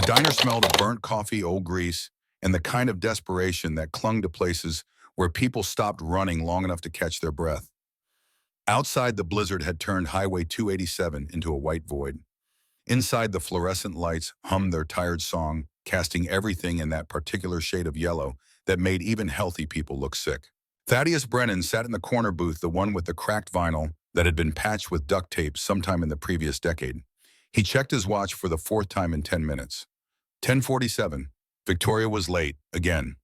diner smelled of burnt coffee, old grease, and the kind of desperation that clung to places where people stopped running long enough to catch their breath. Outside, the blizzard had turned Highway 287 into a white void. Inside, the fluorescent lights hummed their tired song, casting everything in that particular shade of yellow that made even healthy people look sick. Thaddeus Brennan sat in the corner booth, the one with the cracked vinyl that had been patched with duct tape sometime in the previous decade. He checked his watch for the fourth time in 10 minutes. 10:47. Victoria was late, again.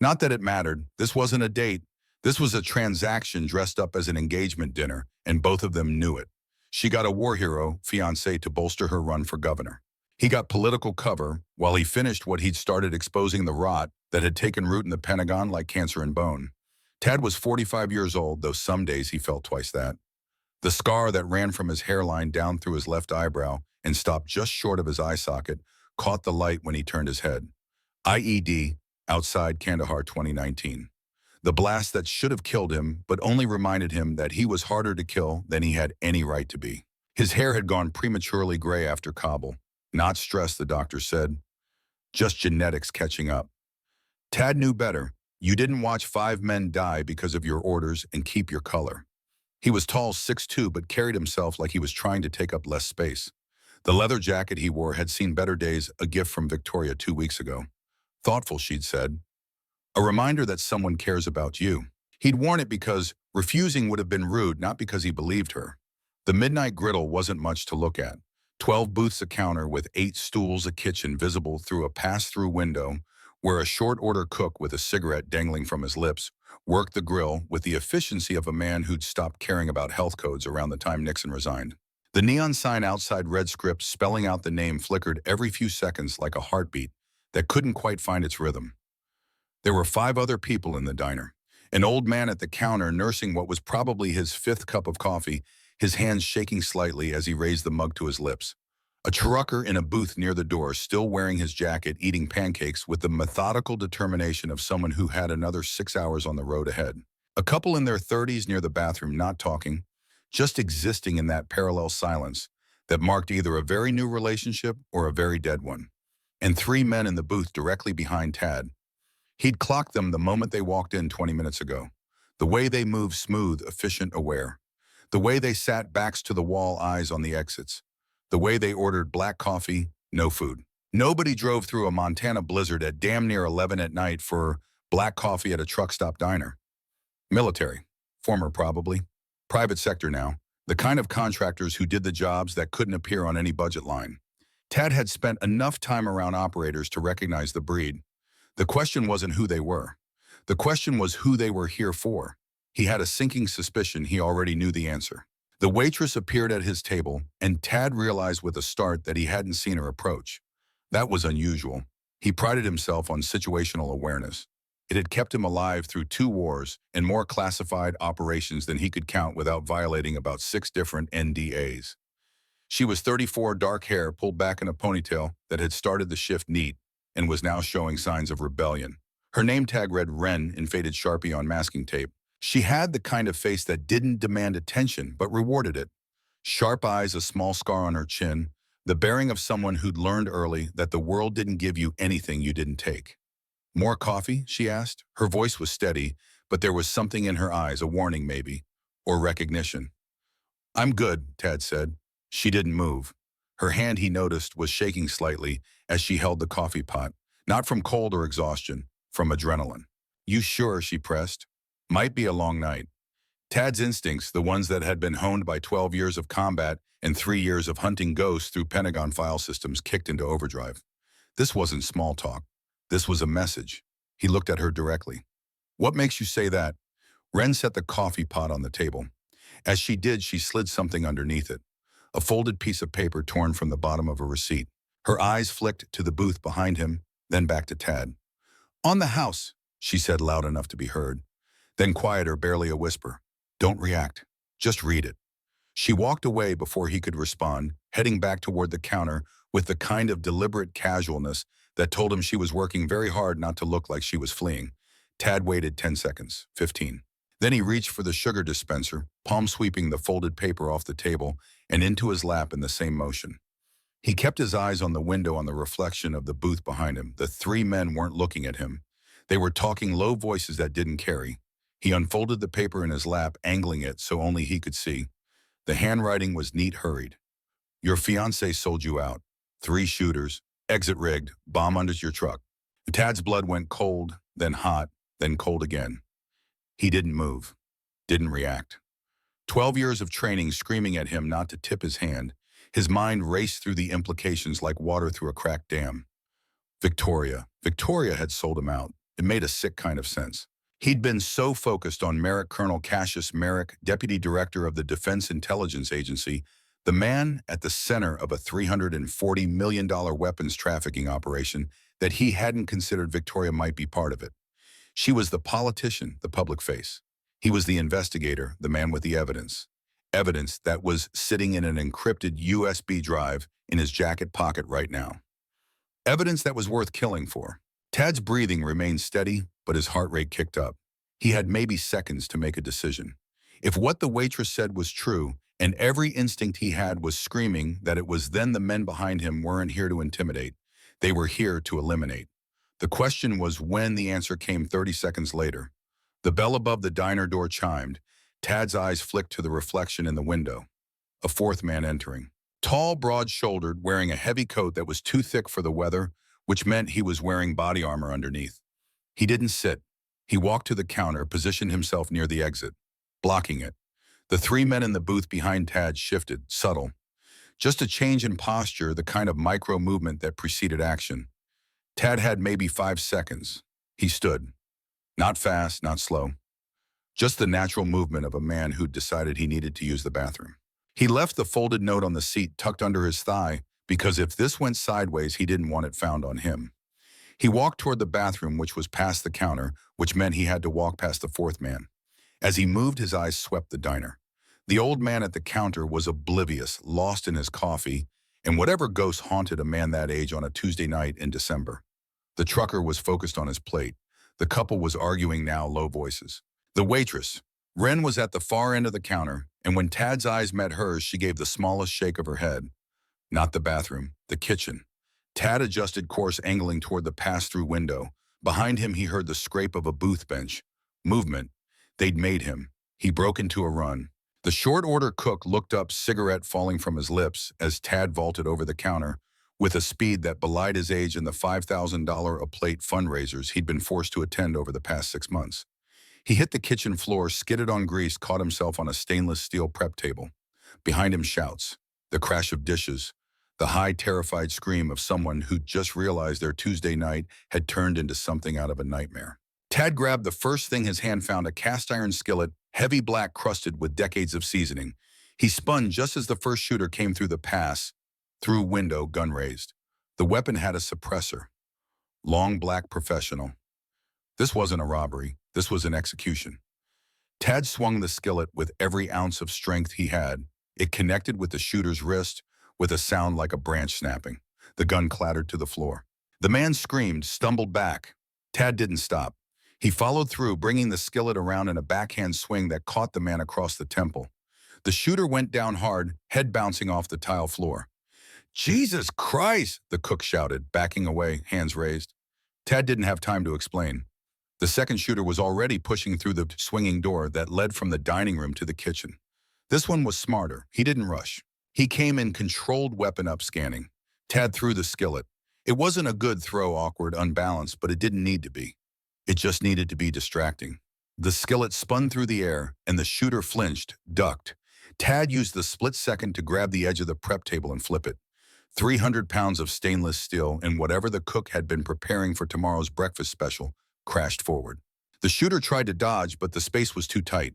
Not that it mattered. This wasn't a date. This was a transaction dressed up as an engagement dinner, and both of them knew it. She got a war hero fiancé to bolster her run for governor. He got political cover while he finished what he'd started, exposing the rot that had taken root in the Pentagon like cancer in bone. Tad was 45 years old, though some days he felt twice that. The scar that ran from his hairline down through his left eyebrow and stopped just short of his eye socket caught the light when he turned his head. IED, outside Kandahar 2019. The blast that should have killed him, but only reminded him that he was harder to kill than he had any right to be. His hair had gone prematurely gray after Kabul. Not stress, the doctor said. Just genetics catching up. Tad knew better. You didn't watch 5 men die because of your orders and keep your color. He was tall, 6'2", but carried himself like he was trying to take up less space. The leather jacket he wore had seen better days, a gift from Victoria 2 weeks ago. Thoughtful, she'd said. A reminder that someone cares about you. He'd worn it because refusing would have been rude, not because he believed her. The midnight griddle wasn't much to look at. 12 booths a counter with 8 stools a kitchen visible through a pass-through window where a short-order cook with a cigarette dangling from his lips worked the grill with the efficiency of a man who'd stopped caring about health codes around the time Nixon resigned. The neon sign outside read script spelling out the name flickered every few seconds like a heartbeat that couldn't quite find its rhythm. There were 5 other people in the diner. An old man at the counter nursing what was probably his 5th cup of coffee, his hands shaking slightly as he raised the mug to his lips. A trucker in a booth near the door, still wearing his jacket, eating pancakes with the methodical determination of someone who had another 6 hours on the road ahead. A couple in their 30s near the bathroom, not talking, just existing in that parallel silence that marked either a very new relationship or a very dead one. And 3 men in the booth directly behind Tad. He'd clocked them the moment they walked in 20 minutes ago. The way they moved, smooth, efficient, aware. The way they sat, backs to the wall, eyes on the exits. The way they ordered black coffee, no food. Nobody drove through a Montana blizzard at damn near 11 at night for black coffee at a truck stop diner. Military. Former probably. Private sector now. The kind of contractors who did the jobs that couldn't appear on any budget line. Tad had spent enough time around operators to recognize the breed. The question wasn't who they were. The question was who they were here for. He had a sinking suspicion he already knew the answer. The waitress appeared at his table, and Tad realized with a start that he hadn't seen her approach. That was unusual. He prided himself on situational awareness. It had kept him alive through 2 wars and more classified operations than he could count without violating about 6 different NDAs. She was 34, dark hair pulled back in a ponytail that had started the shift neat and was now showing signs of rebellion. Her name tag read Wren in faded Sharpie on masking tape. She had the kind of face that didn't demand attention but rewarded it. Sharp eyes, a small scar on her chin, the bearing of someone who'd learned early that the world didn't give you anything you didn't take. More coffee? She asked. Her voice was steady, but there was something in her eyes, a warning maybe, or recognition. I'm good, Tad said. She didn't move. Her hand, he noticed, was shaking slightly as she held the coffee pot, not from cold or exhaustion, from adrenaline. You sure? She pressed. Might be a long night. Tad's instincts, the ones that had been honed by 12 years of combat and 3 years of hunting ghosts through Pentagon file systems, kicked into overdrive. This wasn't small talk. This was a message. He looked at her directly. What makes you say that? Wren set the coffee pot on the table. As she did, she slid something underneath it. A folded piece of paper torn from the bottom of a receipt. Her eyes flicked to the booth behind him, then back to Tad. On the house, she said loud enough to be heard. Then quieter, barely a whisper. Don't react. Just read it. She walked away before he could respond, heading back toward the counter with the kind of deliberate casualness that told him she was working very hard not to look like she was fleeing. Tad waited 10 seconds, 15. Then he reached for the sugar dispenser, palm sweeping the folded paper off the table and into his lap in the same motion. He kept his eyes on the window on the reflection of the booth behind him. The three men weren't looking at him. They were talking low voices that didn't carry. He unfolded the paper in his lap, angling it so only he could see. The handwriting was neat, hurried. Your fiancé sold you out. 3 shooters, exit rigged, bomb under your truck. Tad's blood went cold, then hot, then cold again. He didn't move, didn't react. 12 years of training screaming at him not to tip his hand. His mind raced through the implications like water through a cracked dam. Victoria had sold him out. It made a sick kind of sense. He'd been so focused on Merrick Colonel Cassius Merrick, Deputy Director of the Defense Intelligence Agency, the man at the center of a $340 million weapons trafficking operation, that he hadn't considered Victoria might be part of it. She was the politician, the public face. He was the investigator, the man with the evidence. Evidence that was sitting in an encrypted USB drive in his jacket pocket right now. Evidence that was worth killing for. Tad's breathing remained steady, but his heart rate kicked up. He had maybe seconds to make a decision. If what the waitress said was true, and every instinct he had was screaming that it was, then the men behind him weren't here to intimidate. They were here to eliminate. The question was when. The answer came 30 seconds later. The bell above the diner door chimed. Tad's eyes flicked to the reflection in the window. A fourth man entering. Tall, broad-shouldered, wearing a heavy coat that was too thick for the weather, which meant he was wearing body armor underneath. He didn't sit. He walked to the counter, positioned himself near the exit, blocking it. The 3 men in the booth behind Tad shifted, subtle. Just a change in posture, the kind of micro-movement that preceded action. Tad had maybe 5 seconds. He stood. Not fast, not slow. Just the natural movement of a man who'd decided he needed to use the bathroom. He left the folded note on the seat tucked under his thigh because if this went sideways, he didn't want it found on him. He walked toward the bathroom, which was past the counter, which meant he had to walk past the 4th man. As he moved, his eyes swept the diner. The old man at the counter was oblivious, lost in his coffee, and whatever ghost haunted a man that age on a Tuesday night in December. The trucker was focused on his plate. The couple was arguing now, low voices. The waitress, Wren, was at the far end of the counter, and when Tad's eyes met hers, she gave the smallest shake of her head. Not the bathroom, the kitchen. Tad adjusted course, angling toward the pass-through window. Behind him, he heard the scrape of a booth bench. Movement. They'd made him. He broke into a run. The short-order cook looked up, cigarette falling from his lips, as Tad vaulted over the counter with a speed that belied his age and the $5,000 a plate fundraisers he'd been forced to attend over the past 6 months. He hit the kitchen floor, skidded on grease, caught himself on a stainless steel prep table. Behind him, shouts, the crash of dishes, the high, terrified scream of someone who'd just realized their Tuesday night had turned into something out of a nightmare. Tad grabbed the first thing his hand found, a cast-iron skillet, heavy black, crusted with decades of seasoning. He spun just as the first shooter came through the pass-through window, gun raised. The weapon had a suppressor. Long black, professional. This wasn't a robbery. This was an execution. Tad swung the skillet with every ounce of strength he had. It connected with the shooter's wrist with a sound like a branch snapping. The gun clattered to the floor. The man screamed, stumbled back. Tad didn't stop. He followed through, bringing the skillet around in a backhand swing that caught the man across the temple. The shooter went down hard, head bouncing off the tile floor. Jesus Christ, the cook shouted, backing away, hands raised. Tad didn't have time to explain. The second shooter was already pushing through the swinging door that led from the dining room to the kitchen. This one was smarter. He didn't rush. He came in, controlled, weapon up, scanning. Tad threw the skillet. It wasn't a good throw, awkward, unbalanced, but it didn't need to be. It just needed to be distracting. The skillet spun through the air, and the shooter flinched, ducked. Tad used the split second to grab the edge of the prep table and flip it. 300 pounds of stainless steel and whatever the cook had been preparing for tomorrow's breakfast special crashed forward. The shooter tried to dodge, but the space was too tight.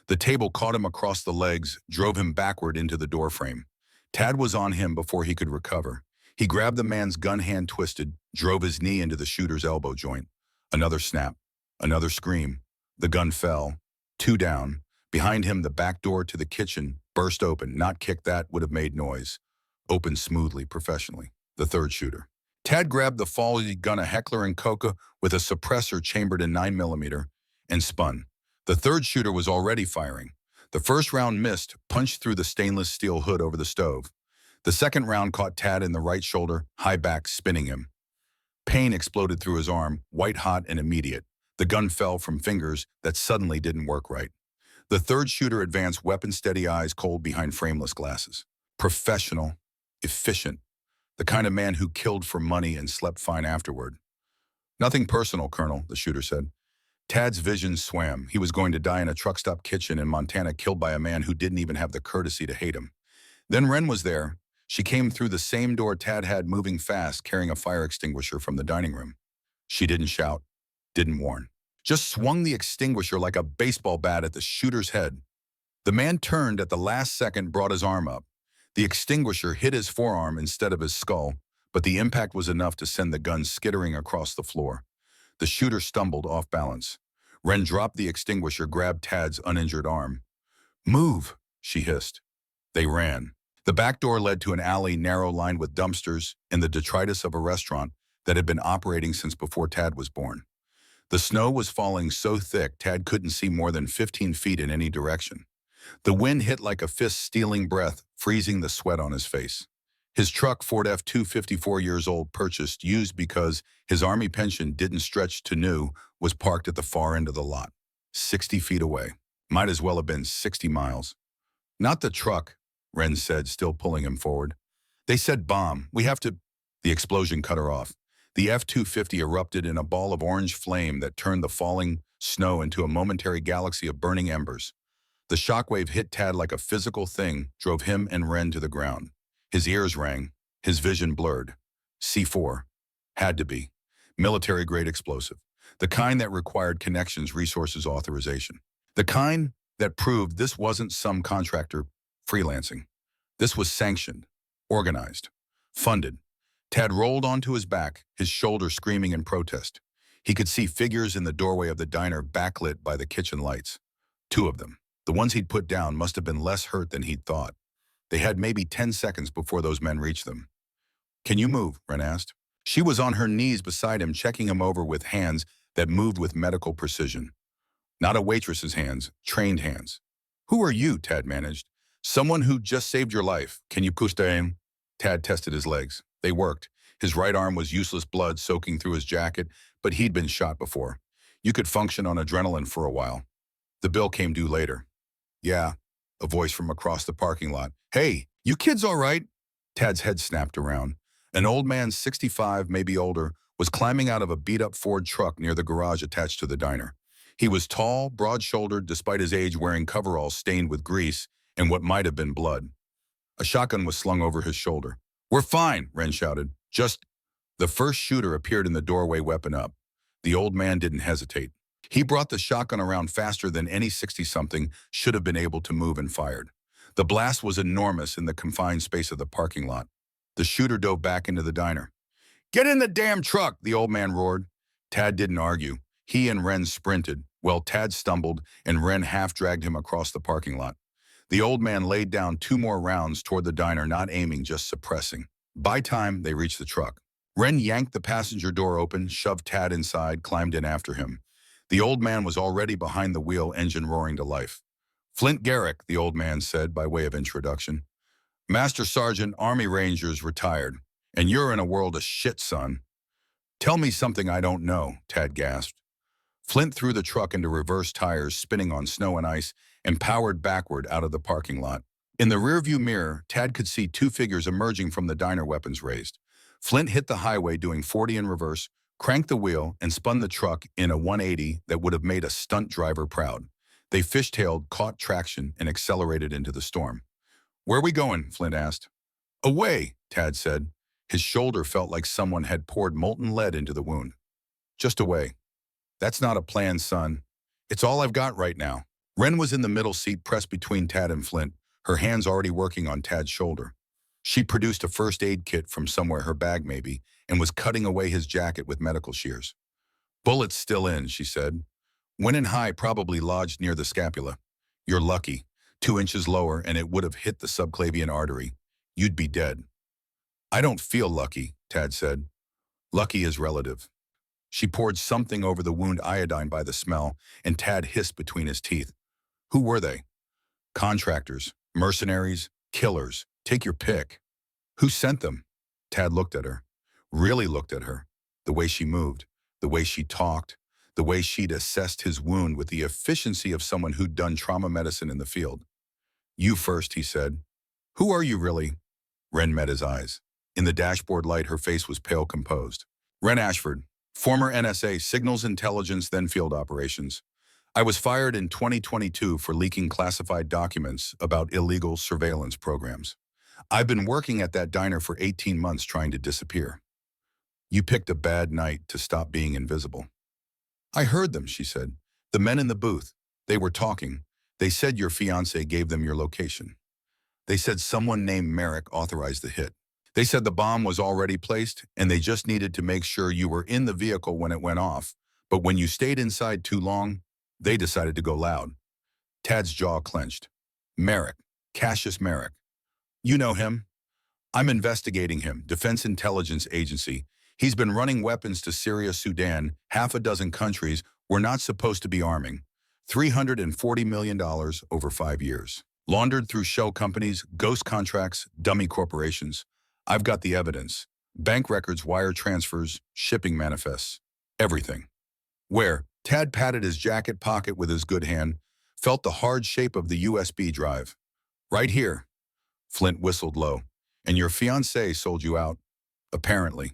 The table caught him across the legs, drove him backward into the doorframe. Tad was on him before he could recover. He grabbed the man's gun, hand twisted, drove his knee into the shooter's elbow joint. Another snap, another scream. The gun fell. 2 down. Behind him, the back door to the kitchen burst open. Not kicked, that would have made noise. Opened smoothly, professionally. The third shooter. Tad grabbed the faulty gun, a Heckler & Koch with a suppressor chambered in 9mm, and spun. The third shooter was already firing. The first round missed, punched through the stainless steel hood over the stove. The second round caught Tad in the right shoulder, high back, spinning him. Pain exploded through his arm, white hot and immediate. The gun fell from fingers that suddenly didn't work right. The third shooter advanced, weapon steady, eyes cold behind frameless glasses. Professional, efficient, the kind of man who killed for money and slept fine afterward. Nothing personal, Colonel, the shooter said. Tad's vision swam. He was going to die in a truck stop kitchen in Montana, killed by a man who didn't even have the courtesy to hate him. Then Wren was there. She came through the same door Tad had, moving fast, carrying a fire extinguisher from the dining room. She didn't shout, didn't warn. Just swung the extinguisher like a baseball bat at the shooter's head. The man turned at the last second, brought his arm up. The extinguisher hit his forearm instead of his skull, but the impact was enough to send the gun skittering across the floor. The shooter stumbled off balance. Wren dropped the extinguisher, grabbed Tad's uninjured arm. "Move," she hissed. They ran. The back door led to an alley narrow, lined with dumpsters and the detritus of a restaurant that had been operating since before Tad was born. The snow was falling so thick Tad couldn't see more than 15 feet in any direction. The wind hit like a fist, stealing breath, freezing the sweat on his face. His truck, Ford F-250, 4 years old, purchased used because his Army pension didn't stretch to new, was parked at the far end of the lot, 60 feet away. Might as well have been 60 miles. "Not the truck," Wren said, still pulling him forward. "They said bomb. We have to—" The explosion cut her off. The F-250 erupted in a ball of orange flame that turned the falling snow into a momentary galaxy of burning embers. The shockwave hit Tad like a physical thing, drove him and Wren to the ground. His ears rang, his vision blurred. C4. Had to be. Military-grade explosive. The kind that required connections, resources, authorization. The kind that proved this wasn't some contractor freelancing. This was sanctioned, organized, funded. Tad rolled onto his back, his shoulder screaming in protest. He could see figures in the doorway of the diner, backlit by the kitchen lights. 2 of them. The ones he'd put down must have been less hurt than he'd thought. They had maybe 10 seconds before those men reached them. "Can you move?" Wren asked. She was on her knees beside him, checking him over with hands that moved with medical precision. Not a waitress's hands, trained hands. "Who are you?" Tad managed. "Someone who just saved your life. Can you push down?" Tad tested his legs. They worked. His right arm was useless, blood soaking through his jacket, but he'd been shot before. You could function on adrenaline for a while. The bill came due later. "Yeah," a voice from across the parking lot. "Hey, you kids all right?" Tad's head snapped around. An old man, 65, maybe older, was climbing out of a beat-up Ford truck near the garage attached to the diner. He was tall, broad-shouldered, despite his age, wearing coveralls stained with grease and what might have been blood. A shotgun was slung over his shoulder. "We're fine," Wren shouted. "Just—" The first shooter appeared in the doorway, weapon up. The old man didn't hesitate. He brought the shotgun around faster than any 60-something should have been able to move, and fired. The blast was enormous in the confined space of the parking lot. The shooter dove back into the diner. "Get in the damn truck!" the old man roared. Tad didn't argue. He and Wren sprinted. Well, Tad stumbled, and Wren half-dragged him across the parking lot. The old man laid down 2 more rounds toward the diner, not aiming, just suppressing. By time they reached the truck, Wren yanked the passenger door open, shoved Tad inside, climbed in after him. The old man was already behind the wheel, engine roaring to life. "Flint Garrick," the old man said by way of introduction. "Master Sergeant, Army Rangers, retired. And you're in a world of shit, son." "Tell me something I don't know," Tad gasped. Flint threw the truck into reverse tires, spinning on snow and ice, and powered backward out of the parking lot. In the rearview mirror, Tad could see 2 figures emerging from the diner, weapons raised. Flint hit the highway doing 40 in reverse, cranked the wheel, and spun the truck in a 180 that would have made a stunt driver proud. They fishtailed, caught traction, and accelerated into the storm. "Where are we going?" Flint asked. "Away," Tad said. His shoulder felt like someone had poured molten lead into the wound. "Just away." "That's not a plan, son. It's all I've got right now." Wren was in the middle seat, pressed between Tad and Flint, her hands already working on Tad's shoulder. She produced a first aid kit from somewhere, her bag maybe, and was cutting away his jacket with medical shears. "Bullet's still in," she said. "Went in high, probably lodged near the scapula. You're lucky. 2 inches lower, and it would have hit the subclavian artery. You'd be dead." "I don't feel lucky," Tad said. "Lucky is relative." She poured something over the wound, iodine by the smell, and Tad hissed between his teeth. "Who were they?" "Contractors, mercenaries, killers. Take your pick." Who sent them? Tad looked at her, really looked at her. The way she moved, the way she talked, the way she'd assessed his wound with the efficiency of someone who'd done trauma medicine in the field. You first, he said. Who are you really? Wren met his eyes. In the dashboard light, her face was pale composed. Wren Ashford, former NSA Signals Intelligence, then Field Operations. I was fired in 2022 for leaking classified documents about illegal surveillance programs. I've been working at that diner for 18 months trying to disappear. You picked a bad night to stop being invisible. I heard them, she said. The men in the booth. They were talking. They said your fiancé gave them your location. They said someone named Merrick authorized the hit. They said the bomb was already placed and they just needed to make sure you were in the vehicle when it went off. But when you stayed inside too long, they decided to go loud. Tad's jaw clenched. Merrick. Cassius Merrick. You know him? I'm investigating him, Defense Intelligence Agency. He's been running weapons to Syria, Sudan, half a dozen countries we're not supposed to be arming. $340 million over 5 years. Laundered through shell companies, ghost contracts, dummy corporations. I've got the evidence. Bank records, wire transfers, shipping manifests. Everything. Where? Tad patted his jacket pocket with his good hand, felt the hard shape of the USB drive. Right here. Flint whistled low. And your fiancé sold you out? Apparently.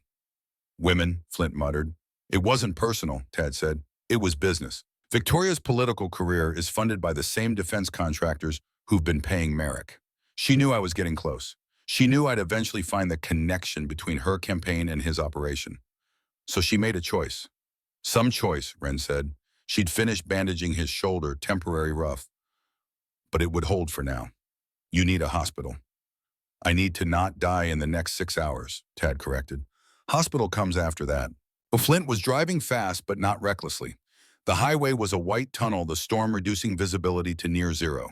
Women, Flint muttered. It wasn't personal, Tad said. It was business. Victoria's political career is funded by the same defense contractors who've been paying Merrick. She knew I was getting close. She knew I'd eventually find the connection between her campaign and his operation. So she made a choice. Some choice, Wren said. She'd finished bandaging his shoulder, temporary rough. But it would hold for now. You need a hospital. I need to not die in the next 6 hours, Tad corrected. Hospital comes after that. But Flint was driving fast, but not recklessly. The highway was a white tunnel, the storm reducing visibility to near zero.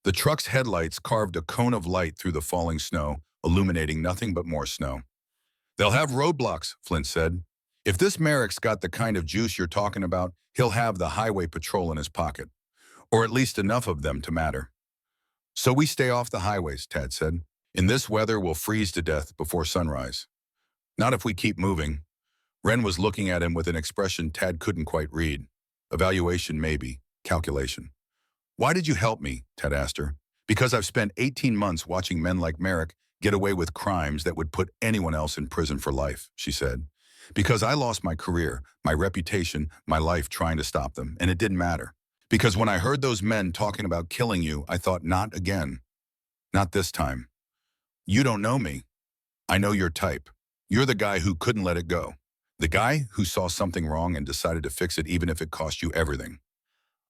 The truck's headlights carved a cone of light through the falling snow, illuminating nothing but more snow. They'll have roadblocks, Flint said. If this Merrick's got the kind of juice you're talking about, he'll have the highway patrol in his pocket. Or at least enough of them to matter. So we stay off the highways, Tad said. In this weather, we'll freeze to death before sunrise. Not if we keep moving. Wren was looking at him with an expression Tad couldn't quite read. Evaluation maybe, calculation. Why did you help me? Tad asked her. Because I've spent 18 months watching men like Merrick get away with crimes that would put anyone else in prison for life, she said. Because I lost my career, my reputation, my life trying to stop them, and it didn't matter. Because when I heard those men talking about killing you, I thought, not again. Not this time. You don't know me. I know your type. You're the guy who couldn't let it go. The guy who saw something wrong and decided to fix it even if it cost you everything.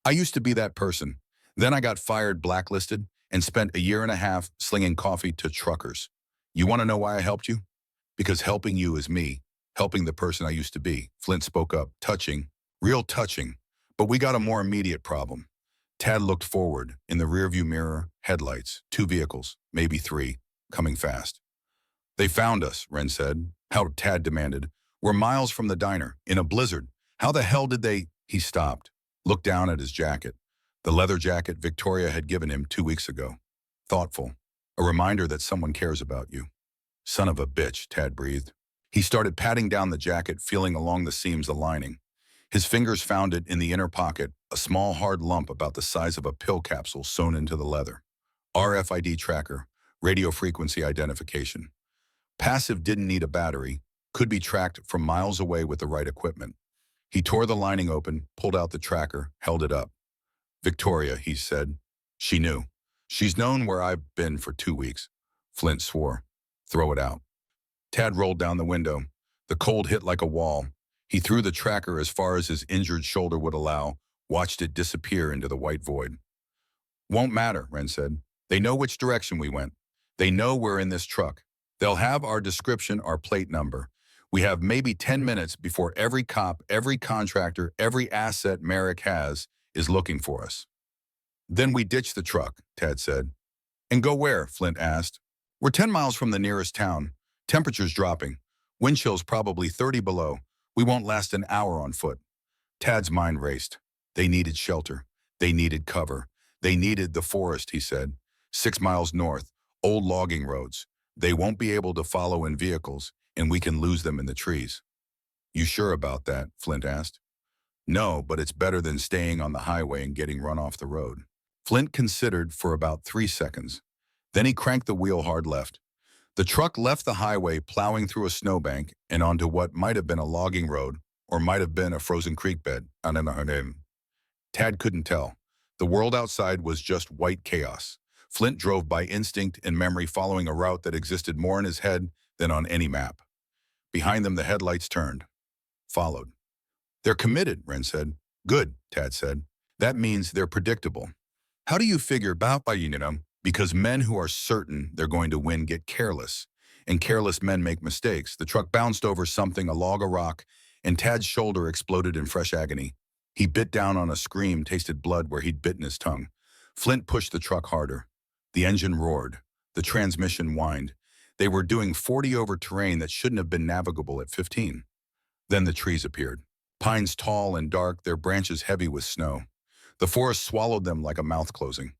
I used to be that person. Then I got fired, blacklisted, and spent 1.5 years slinging coffee to truckers. You want to know why I helped you? Because helping you is me, helping the person I used to be. Flint spoke up, touching, real touching. But we got a more immediate problem. Tad looked forward. In the rearview mirror, headlights, 2 vehicles, maybe 3, coming fast. They found us, Wren said. How? Tad demanded. We're miles from the diner, in a blizzard. How the hell did they? He stopped, looked down at his jacket. The leather jacket Victoria had given him 2 weeks ago. Thoughtful. A reminder that someone cares about you. Son of a bitch, Tad breathed. He started patting down the jacket, feeling along the seams the lining. His fingers found it in the inner pocket, a small hard lump about the size of a pill capsule sewn into the leather. RFID tracker, radio frequency identification. Passive, didn't need a battery, could be tracked from miles away with the right equipment. He tore the lining open, pulled out the tracker, held it up. Victoria, he said. She knew. She's known where I've been for 2 weeks. Flint swore. Throw it out. Tad rolled down the window. The cold hit like a wall. He threw the tracker as far as his injured shoulder would allow, watched it disappear into the white void. Won't matter, Wren said. They know which direction we went. They know we're in this truck. They'll have our description, our plate number. We have maybe 10 minutes before every cop, every contractor, every asset Merrick has is looking for us. Then we ditch the truck, Tad said. And go where? Flint asked. We're 10 miles from the nearest town. Temperature's dropping. Wind chill's probably 30 below. We won't last an hour on foot. Tad's mind raced. They needed shelter. They needed cover. They needed the forest, he said. 6 miles north, old logging roads. They won't be able to follow in vehicles, and we can lose them in the trees. You sure about that? Flint asked. No, but it's better than staying on the highway and getting run off the road. Flint considered for about 3 seconds. Then he cranked the wheel hard left. The truck left the highway, plowing through a snowbank and onto what might have been a logging road or might have been a frozen creek bed. Tad couldn't tell. The world outside was just white chaos. Flint drove by instinct and memory, following a route that existed more in his head than on any map. Behind them, the headlights turned. Followed. They're committed, Ren said. Good, Tad said. That means they're predictable. How do you figure about by them? Because men who are certain they're going to win get careless, and careless men make mistakes. The truck bounced over something, a log, a rock, and Tad's shoulder exploded in fresh agony. He bit down on a scream, tasted blood where he'd bitten his tongue. Flint pushed the truck harder. The engine roared. The transmission whined. They were doing 40 over terrain that shouldn't have been navigable at 15. Then the trees appeared. Pines tall and dark, their branches heavy with snow. The forest swallowed them like a mouth closing.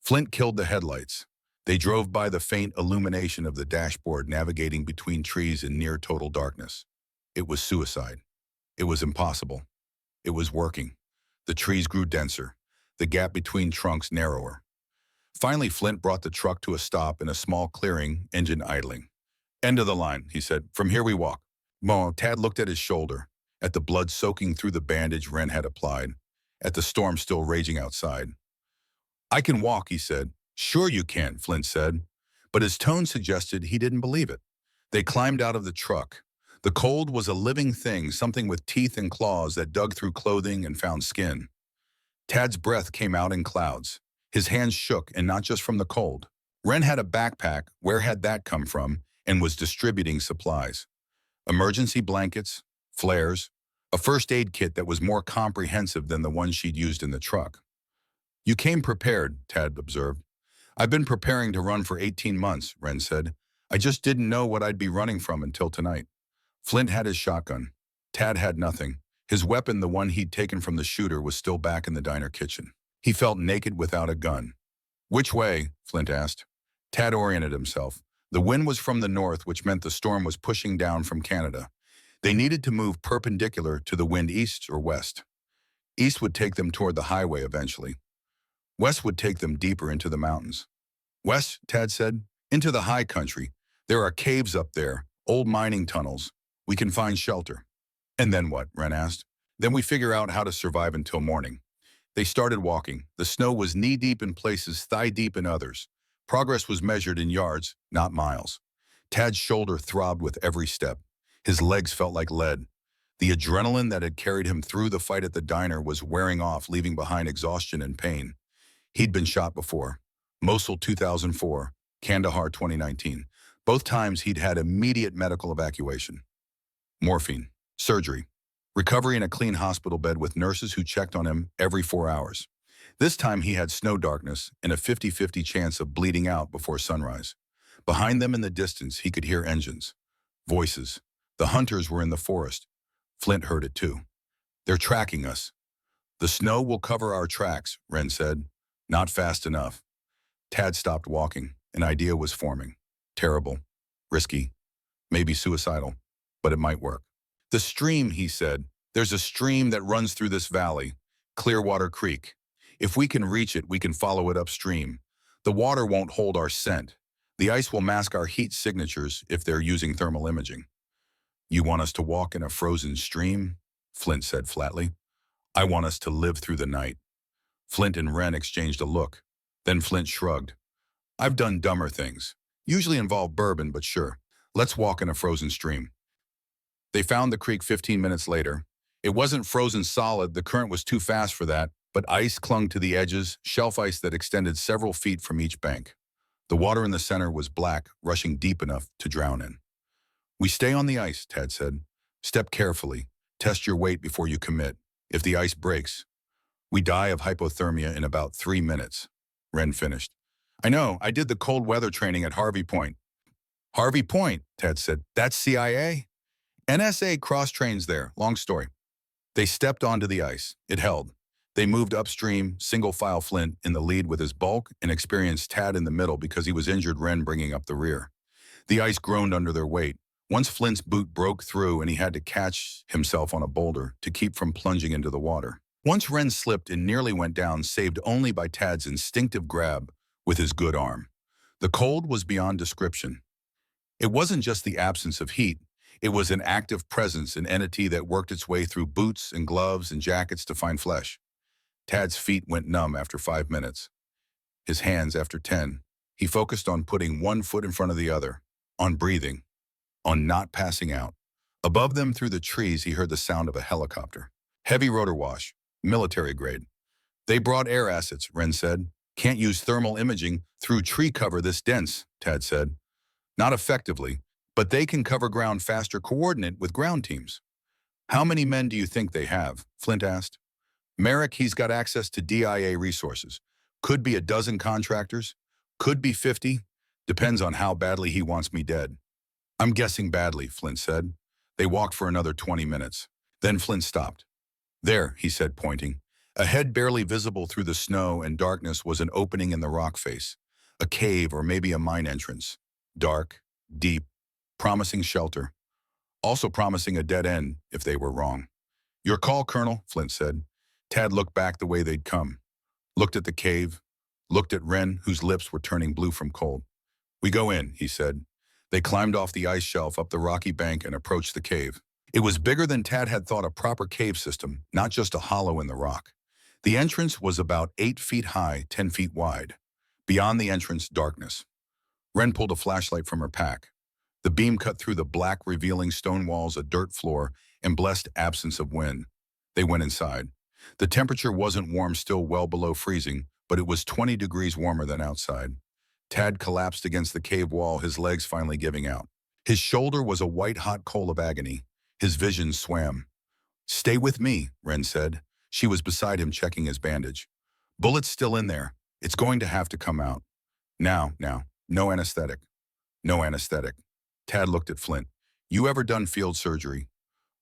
Flint killed the headlights. They drove by the faint illumination of the dashboard, navigating between trees in near total darkness. It was suicide. It was impossible. It was working. The trees grew denser, the gap between trunks narrower. Finally, Flint brought the truck to a stop in a small clearing, engine idling. End of the line, he said. From here we walk. Tad looked at his shoulder, at the blood soaking through the bandage Ren had applied, at the storm still raging outside. I can walk, he said. Sure you can, Flint said. But his tone suggested he didn't believe it. They climbed out of the truck. The cold was a living thing, something with teeth and claws that dug through clothing and found skin. Tad's breath came out in clouds. His hands shook, and not just from the cold. Ren had a backpack, where had that come from, and was distributing supplies. Emergency blankets, flares, a first aid kit that was more comprehensive than the one she'd used in the truck. You came prepared, Tad observed. I've been preparing to run for 18 months, Ren said. I just didn't know what I'd be running from until tonight. Flint had his shotgun. Tad had nothing. His weapon, the one he'd taken from the shooter, was still back in the diner kitchen. He felt naked without a gun. Which way? Flint asked. Tad oriented himself. The wind was from the north, which meant the storm was pushing down from Canada. They needed to move perpendicular to the wind, east or west. East would take them toward the highway eventually. West would take them deeper into the mountains. West, Tad said, into the high country. There are caves up there, old mining tunnels. We can find shelter. And then what? Ren asked. Then we figure out how to survive until morning. They started walking. The snow was knee-deep in places, thigh-deep in others. Progress was measured in yards, not miles. Tad's shoulder throbbed with every step. His legs felt like lead. The adrenaline that had carried him through the fight at the diner was wearing off, leaving behind exhaustion and pain. He'd been shot before. Mosul 2004, Kandahar 2019. Both times he'd had immediate medical evacuation. Morphine, surgery, recovery in a clean hospital bed with nurses who checked on him every 4 hours. This time he had snow darkness and a 50-50 chance of bleeding out before sunrise. Behind them in the distance, he could hear engines, voices. The hunters were in the forest. Flint heard it too. They're tracking us. The snow will cover our tracks, Ren said. Not fast enough. Tad stopped walking. An idea was forming. Terrible, risky, maybe suicidal, but it might work. The stream, he said. There's a stream that runs through this valley, Clearwater Creek. If we can reach it, we can follow it upstream. The water won't hold our scent. The ice will mask our heat signatures if they're using thermal imaging. You want us to walk in a frozen stream? Flint said flatly. I want us to live through the night. Flint and Ren exchanged a look. Then Flint shrugged. I've done dumber things. Usually involve bourbon, but sure. Let's walk in a frozen stream. They found the creek 15 minutes later. It wasn't frozen solid, the current was too fast for that, but ice clung to the edges, shelf ice that extended several feet from each bank. The water in the center was black, rushing deep enough to drown in. We stay on the ice, Tad said. Step carefully. Test your weight before you commit. If the ice breaks, we die of hypothermia in about 3 minutes. Ren finished. I know, I did the cold weather training at Harvey Point. Harvey Point, Tad said. That's CIA? NSA cross-trains there, long story. They stepped onto the ice. It held. They moved upstream, single-file Flint in the lead with his bulk and experienced Tad in the middle because he was injured, Ren bringing up the rear. The ice groaned under their weight. Once Flint's boot broke through and he had to catch himself on a boulder to keep from plunging into the water. Once Ren slipped and nearly went down, saved only by Tad's instinctive grab with his good arm. The cold was beyond description. It wasn't just the absence of heat. It was an active presence, an entity that worked its way through boots and gloves and jackets to find flesh. Tad's feet went numb after 5 minutes. His hands after 10. He focused on putting one foot in front of the other, on breathing, on not passing out. Above them through the trees, he heard the sound of a helicopter. Heavy rotor wash, military grade. They brought air assets, Ren said. Can't use thermal imaging through tree cover this dense, Tad said. Not effectively, but they can cover ground faster coordinate with ground teams. How many men do you think they have? Flint asked. Merrick, he's got access to DIA resources. Could be a dozen contractors. Could be 50. Depends on how badly he wants me dead. I'm guessing badly, Flint said. They walked for another 20 minutes. Then Flint stopped. There, he said, pointing. Ahead, barely visible through the snow and darkness, was an opening in the rock face. A cave or maybe a mine entrance. Dark, deep, promising shelter. Also promising a dead end if they were wrong. Your call, Colonel, Flint said. Tad looked back the way they'd come. Looked at the cave. Looked at Ren, whose lips were turning blue from cold. We go in, he said. They climbed off the ice shelf up the rocky bank and approached the cave. It was bigger than Tad had thought, a proper cave system, not just a hollow in the rock. The entrance was about 8 feet high, 10 feet wide. Beyond the entrance, darkness. Ren pulled a flashlight from her pack. The beam cut through the black, revealing stone walls, a dirt floor, and blessed absence of wind. They went inside. The temperature wasn't warm, still well below freezing, but it was 20 degrees warmer than outside. Tad collapsed against the cave wall, his legs finally giving out. His shoulder was a white-hot coal of agony. His vision swam. Stay with me, Ren said. She was beside him, checking his bandage. Bullet's still in there. It's going to have to come out. Now. No anesthetic. No anesthetic. Tad looked at Flint. You ever done field surgery?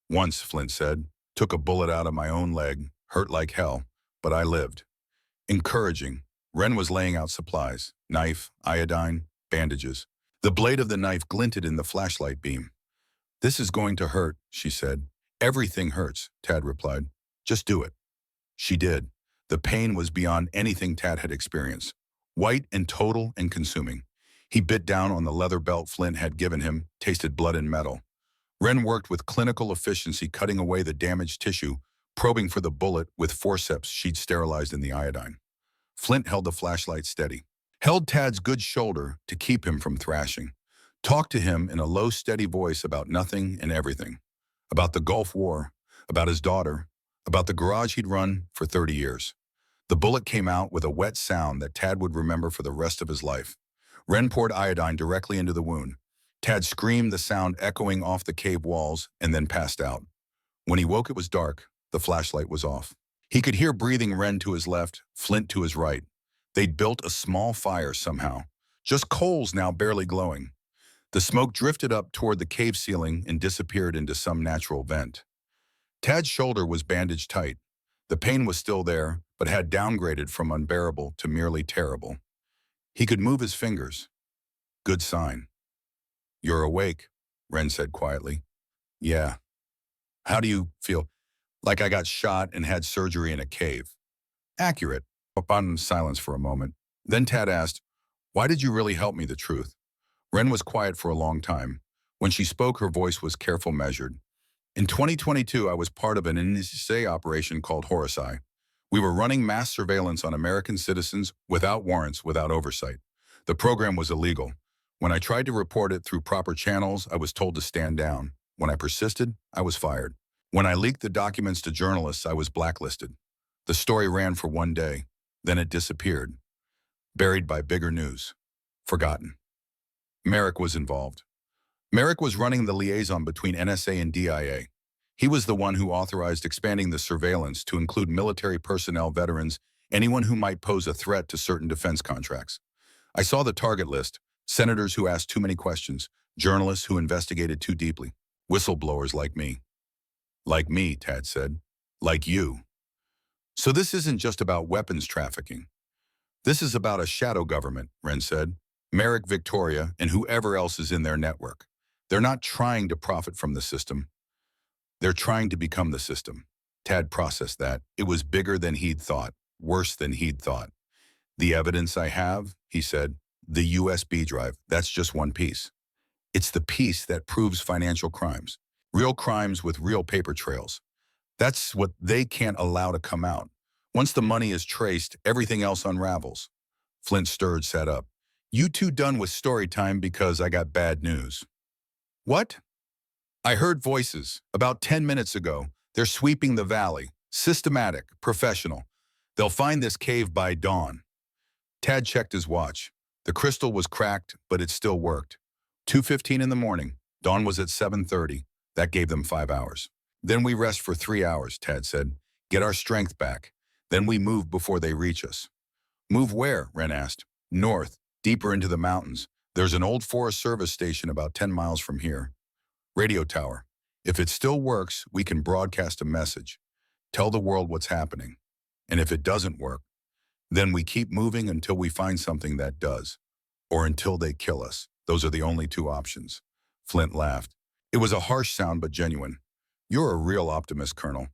Once, Flint said. Took a bullet out of my own leg. Hurt like hell. But I lived. Encouraging. Ren was laying out supplies. Knife, iodine, bandages. The blade of the knife glinted in the flashlight beam. This is going to hurt, she said. Everything hurts, Tad replied. Just do it. She did. The pain was beyond anything Tad had experienced. White and total and consuming. He bit down on the leather belt Flint had given him, tasted blood and metal. Ren worked with clinical efficiency, cutting away the damaged tissue, probing for the bullet with forceps she'd sterilized in the iodine. Flint held the flashlight steady. Held Tad's good shoulder to keep him from thrashing. Talked to him in a low, steady voice about nothing and everything. About the Gulf War, about his daughter, about the garage he'd run for 30 years. The bullet came out with a wet sound that Tad would remember for the rest of his life. Ren poured iodine directly into the wound. Tad screamed, the sound echoing off the cave walls, and then passed out. When he woke, it was dark. The flashlight was off. He could hear breathing Ren to his left, Flint to his right. They'd built a small fire somehow. Just coals now barely glowing. The smoke drifted up toward the cave ceiling and disappeared into some natural vent. Tad's shoulder was bandaged tight. The pain was still there, but had downgraded from unbearable to merely terrible. He could move his fingers. Good sign. You're awake, Ren said quietly. Yeah. How do you feel? Like I got shot and had surgery in a cave. Accurate. Upon silence for a moment. Then Tad asked, why did you really help me, the truth? Ren was quiet for a long time. When she spoke, her voice was careful, measured. In 2022, I was part of an NSA operation called Horusai. We were running mass surveillance on American citizens without warrants, without oversight. The program was illegal. When I tried to report it through proper channels, I was told to stand down. When I persisted, I was fired. When I leaked the documents to journalists, I was blacklisted. The story ran for one day. Then it disappeared. Buried by bigger news. Forgotten. Merrick was involved. Merrick was running the liaison between NSA and DIA. He was the one who authorized expanding the surveillance to include military personnel, veterans, anyone who might pose a threat to certain defense contracts. I saw the target list: senators who asked too many questions, journalists who investigated too deeply, whistleblowers like me. Like me, Tad said. Like you. So this isn't just about weapons trafficking. This is about a shadow government, Ren said. Merrick, Victoria, and whoever else is in their network. They're not trying to profit from the system. They're trying to become the system. Tad processed that. It was bigger than he'd thought, worse than he'd thought. The evidence I have, he said, the USB drive, that's just one piece. It's the piece that proves financial crimes. Real crimes with real paper trails. That's what they can't allow to come out. Once the money is traced, everything else unravels. Flint stirred, sat up. You two done with story time because I got bad news. What? I heard voices. About 10 minutes ago. They're sweeping the valley. Systematic, professional. They'll find this cave by dawn. Tad checked his watch. The crystal was cracked, but it still worked. 2:15 in the morning. Dawn was at 7:30. That gave them 5 hours. Then we rest for 3 hours, Tad said. Get our strength back. Then we move before they reach us. Move where? Wren asked. North, deeper into the mountains. There's an old Forest Service station about 10 miles from here. Radio tower. If it still works, we can broadcast a message. Tell the world what's happening. And if it doesn't work, then we keep moving until we find something that does. Or until they kill us. Those are the only two options. Flint laughed. It was a harsh sound but genuine. You're a real optimist, Colonel.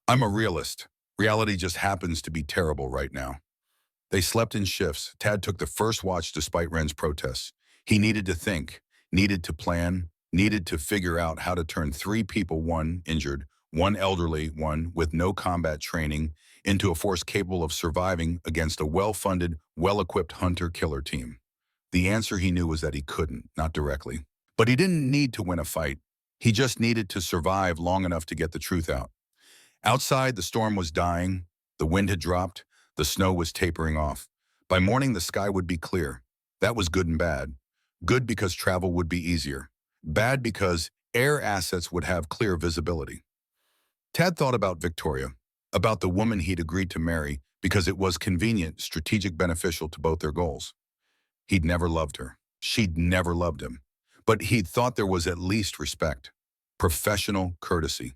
I'm a realist. Reality just happens to be terrible right now. They slept in shifts. Tad took the first watch despite Wren's protests. He needed to think, needed to plan, needed to figure out how to turn 3 people, one injured, one elderly, one with no combat training, into a force capable of surviving against a well-funded, well-equipped hunter-killer team. The answer he knew was that he couldn't, not directly. But he didn't need to win a fight. He just needed to survive long enough to get the truth out. Outside, the storm was dying. The wind had dropped. The snow was tapering off. By morning, the sky would be clear. That was good and bad. Good because travel would be easier. Bad because air assets would have clear visibility. Tad thought about Victoria, about the woman he'd agreed to marry because it was convenient, strategic, beneficial to both their goals. He'd never loved her. She'd never loved him. But he'd thought there was at least respect, professional courtesy.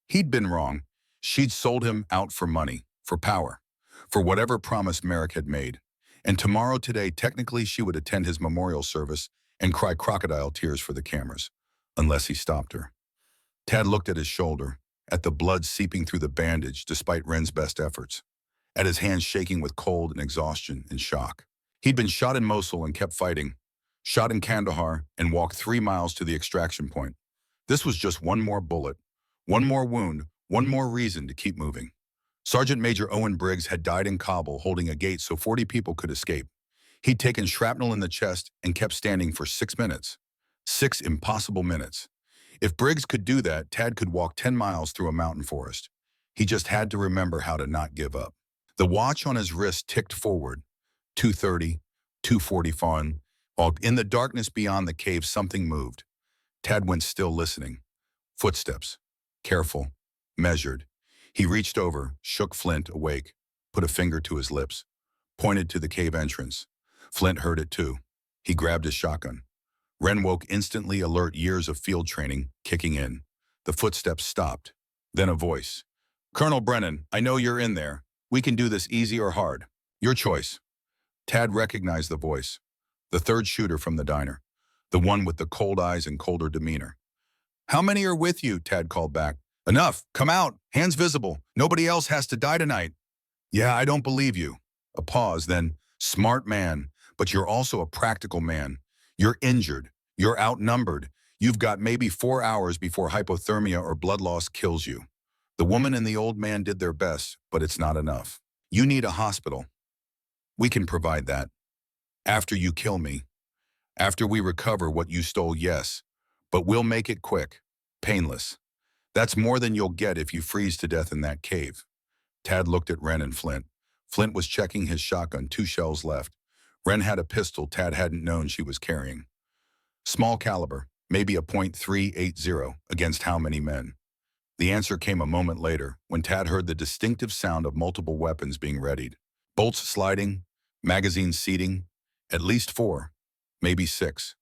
He'd been wrong. She'd sold him out for money, for power, for whatever promise Merrick had made. And today, technically, she would attend his memorial service and cry crocodile tears for the cameras, unless he stopped her. Tad looked at his shoulder, at the blood seeping through the bandage despite Wren's best efforts, at his hands shaking with cold and exhaustion and shock. He'd been shot in Mosul and kept fighting, shot in Kandahar and walked 3 miles to the extraction point. This was just one more bullet, one more wound, one more reason to keep moving. Sergeant Major Owen Briggs had died in Kabul holding a gate so 40 people could escape. He'd taken shrapnel in the chest and kept standing for 6 minutes. 6 impossible minutes. If Briggs could do that, Tad could walk 10 miles through a mountain forest. He just had to remember how to not give up. The watch on his wrist ticked forward. 2:30, 2:45. While in the darkness beyond the cave, something moved. Tad went still, listening. Footsteps. Careful. Measured. He reached over, shook Flint awake, put a finger to his lips, pointed to the cave entrance. Flint heard it too. He grabbed his shotgun. Wren woke instantly, alert, years of field training kicking in. The footsteps stopped. Then a voice. Colonel Brennan, I know you're in there. We can do this easy or hard. Your choice. Tad recognized the voice. The third shooter from the diner. The one with the cold eyes and colder demeanor. How many are with you? Tad called back. Enough. Come out. Hands visible. Nobody else has to die tonight. Yeah, I don't believe you. A pause, then, smart man, but you're also a practical man. You're injured. You're outnumbered. You've got maybe 4 hours before hypothermia or blood loss kills you. The woman and the old man did their best, but it's not enough. You need a hospital. We can provide that. After you kill me. After we recover what you stole, yes. But we'll make it quick. Painless. That's more than you'll get if you freeze to death in that cave. Tad looked at Wren and Flint. Flint was checking his shotgun, 2 shells left. Wren had a pistol Tad hadn't known she was carrying. Small caliber, maybe a .380, against how many men? The answer came a moment later, when Tad heard the distinctive sound of multiple weapons being readied. Bolts sliding, magazines seating, at least 4, maybe 6.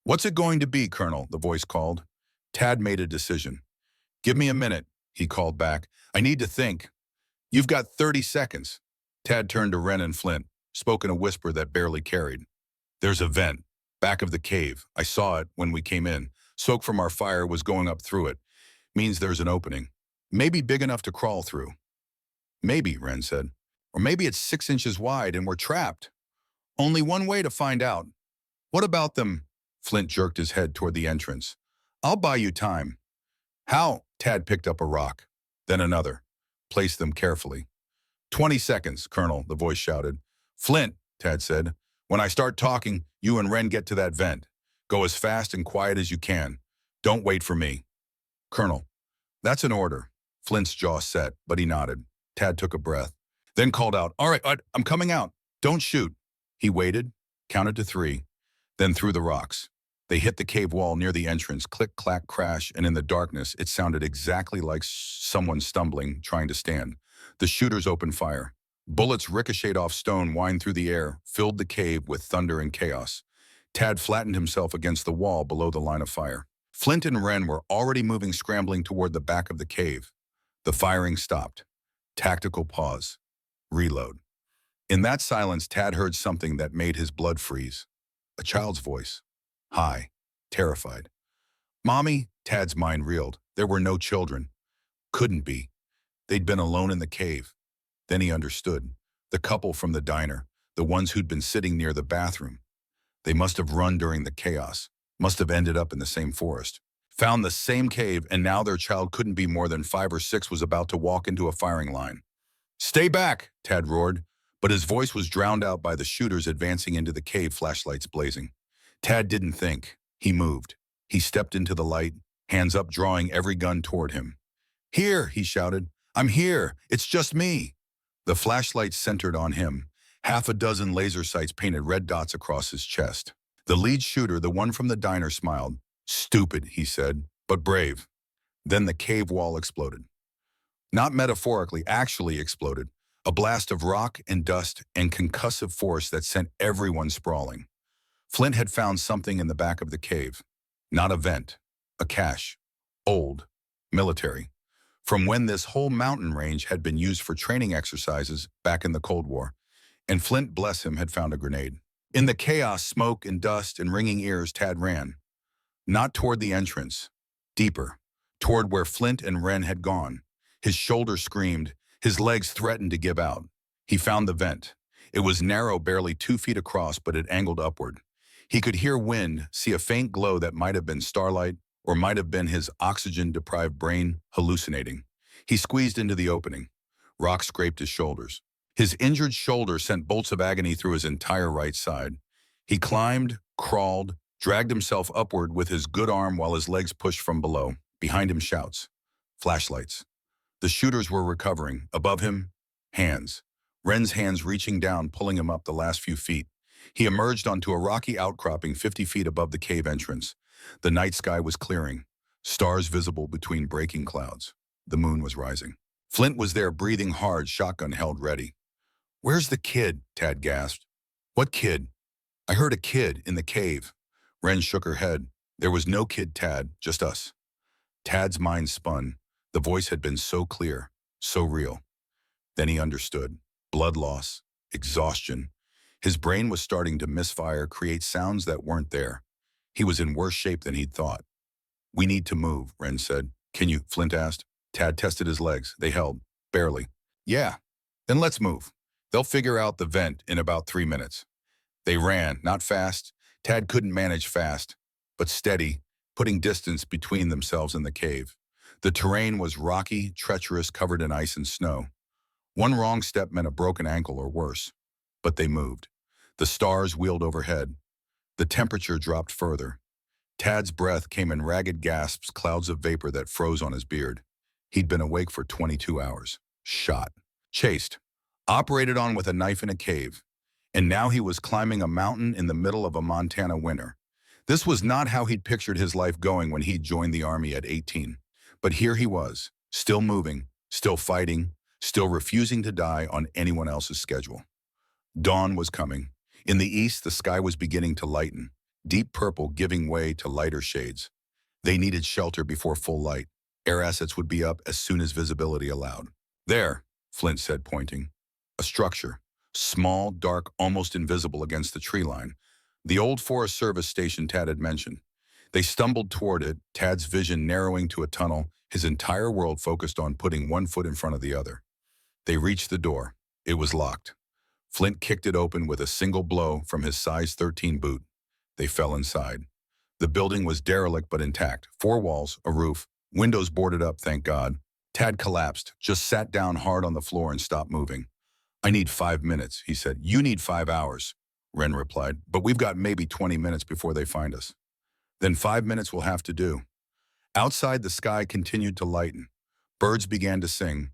What's it going to be, Colonel? The voice called. Tad made a decision. Give me a minute, he called back. I need to think. You've got 30 seconds. Tad turned to Wren and Flint, spoke in a whisper that barely carried. There's a vent, back of the cave. I saw it when we came in. Smoke from our fire was going up through it. Means there's an opening. Maybe big enough to crawl through. Maybe, Ren said. Or maybe it's 6 inches wide and we're trapped. Only one way to find out. What about them? Flint jerked his head toward the entrance. I'll buy you time. How? Tad picked up a rock. Then another. Placed them carefully. 20 seconds, Colonel, the voice shouted. Flint, Tad said. When I start talking, you and Ren get to that vent. Go as fast and quiet as you can. Don't wait for me. Colonel, that's an order. Flint's jaw set, but he nodded. Tad took a breath, then called out, All right, I'm coming out. Don't shoot. He waited, counted to 3, then threw the rocks. They hit the cave wall near the entrance, click, clack, crash, and in the darkness, it sounded exactly like someone stumbling, trying to stand. The shooters opened fire. Bullets ricocheted off stone, whined through the air, filled the cave with thunder and chaos. Tad flattened himself against the wall below the line of fire. Flint and Ren were already moving, scrambling toward the back of the cave. The firing stopped. Tactical pause. Reload. In that silence, Tad heard something that made his blood freeze. A child's voice. High. Terrified. Mommy? Tad's mind reeled. There were no children. Couldn't be. They'd been alone in the cave. Then he understood. The couple from the diner. The ones who'd been sitting near the bathroom. They must have run during the chaos. Must have ended up in the same forest. Found the same cave, and now their child couldn't be more than 5 or 6 was about to walk into a firing line. Stay back, Tad roared, but his voice was drowned out by the shooters advancing into the cave, flashlights blazing. Tad didn't think. He moved. He stepped into the light, hands up, drawing every gun toward him. Here, he shouted. I'm here. It's just me. The flashlight centered on him. Half a dozen laser sights painted red dots across his chest. The lead shooter, the one from the diner, smiled. Stupid, he said, but brave. Then the cave wall exploded. Not metaphorically, actually exploded. A blast of rock and dust and concussive force that sent everyone sprawling. Flint had found something in the back of the cave. Not a vent, a cache. Old, military. From when this whole mountain range had been used for training exercises back in the Cold War. And Flint, bless him, had found a grenade. In the chaos, smoke and dust and ringing ears, Tad ran. Not toward the entrance. Deeper. Toward where Flint and Ren had gone. His shoulder screamed. His legs threatened to give out. He found the vent. It was narrow, barely 2 feet across, but it angled upward. He could hear wind, see a faint glow that might have been starlight or might have been his oxygen-deprived brain hallucinating. He squeezed into the opening. Rock scraped his shoulders. His injured shoulder sent bolts of agony through his entire right side. He climbed, crawled, dragged himself upward with his good arm while his legs pushed from below. Behind him, shouts. Flashlights. The shooters were recovering. Above him, hands. Ren's hands reaching down, pulling him up the last few feet. He emerged onto a rocky outcropping 50 feet above the cave entrance. The night sky was clearing. Stars visible between breaking clouds. The moon was rising. Flint was there, breathing hard, shotgun held ready. Where's the kid? Tad gasped. What kid? I heard a kid in the cave. Ren shook her head. There was no kid, Tad, just us. Tad's mind spun. The voice had been so clear, so real. Then he understood. Blood loss, exhaustion. His brain was starting to misfire, create sounds that weren't there. He was in worse shape than he'd thought. We need to move, Ren said. Can you? Flint asked. Tad tested his legs. They held. Barely. Yeah. Then let's move. They'll figure out the vent in about 3 minutes. They ran, not fast. Tad couldn't manage fast, but steady, putting distance between themselves and the cave. The terrain was rocky, treacherous, covered in ice and snow. One wrong step meant a broken ankle or worse. But they moved. The stars wheeled overhead. The temperature dropped further. Tad's breath came in ragged gasps, clouds of vapor that froze on his beard. He'd been awake for 22 hours. Shot. Chased. Operated on with a knife in a cave. And now he was climbing a mountain in the middle of a Montana winter. This was not how he'd pictured his life going when he'd joined the army at 18. But here he was, still moving, still fighting, still refusing to die on anyone else's schedule. Dawn was coming. In the east, the sky was beginning to lighten, deep purple giving way to lighter shades. They needed shelter before full light. Air assets would be up as soon as visibility allowed. There, Flint said, pointing. A structure. Small, dark, almost invisible against the tree line. The old Forest Service station Tad had mentioned. They stumbled toward it, Tad's vision narrowing to a tunnel, his entire world focused on putting one foot in front of the other. They reached the door. It was locked. Flint kicked it open with a single blow from his size 13 boot. They fell inside. The building was derelict but intact. 4 walls, a roof, windows boarded up, thank God. Tad collapsed, just sat down hard on the floor and stopped moving. I need 5 minutes, he said. You need 5 hours, Wren replied. But we've got maybe 20 minutes before they find us. Then 5 minutes will have to do. Outside, the sky continued to lighten. Birds began to sing.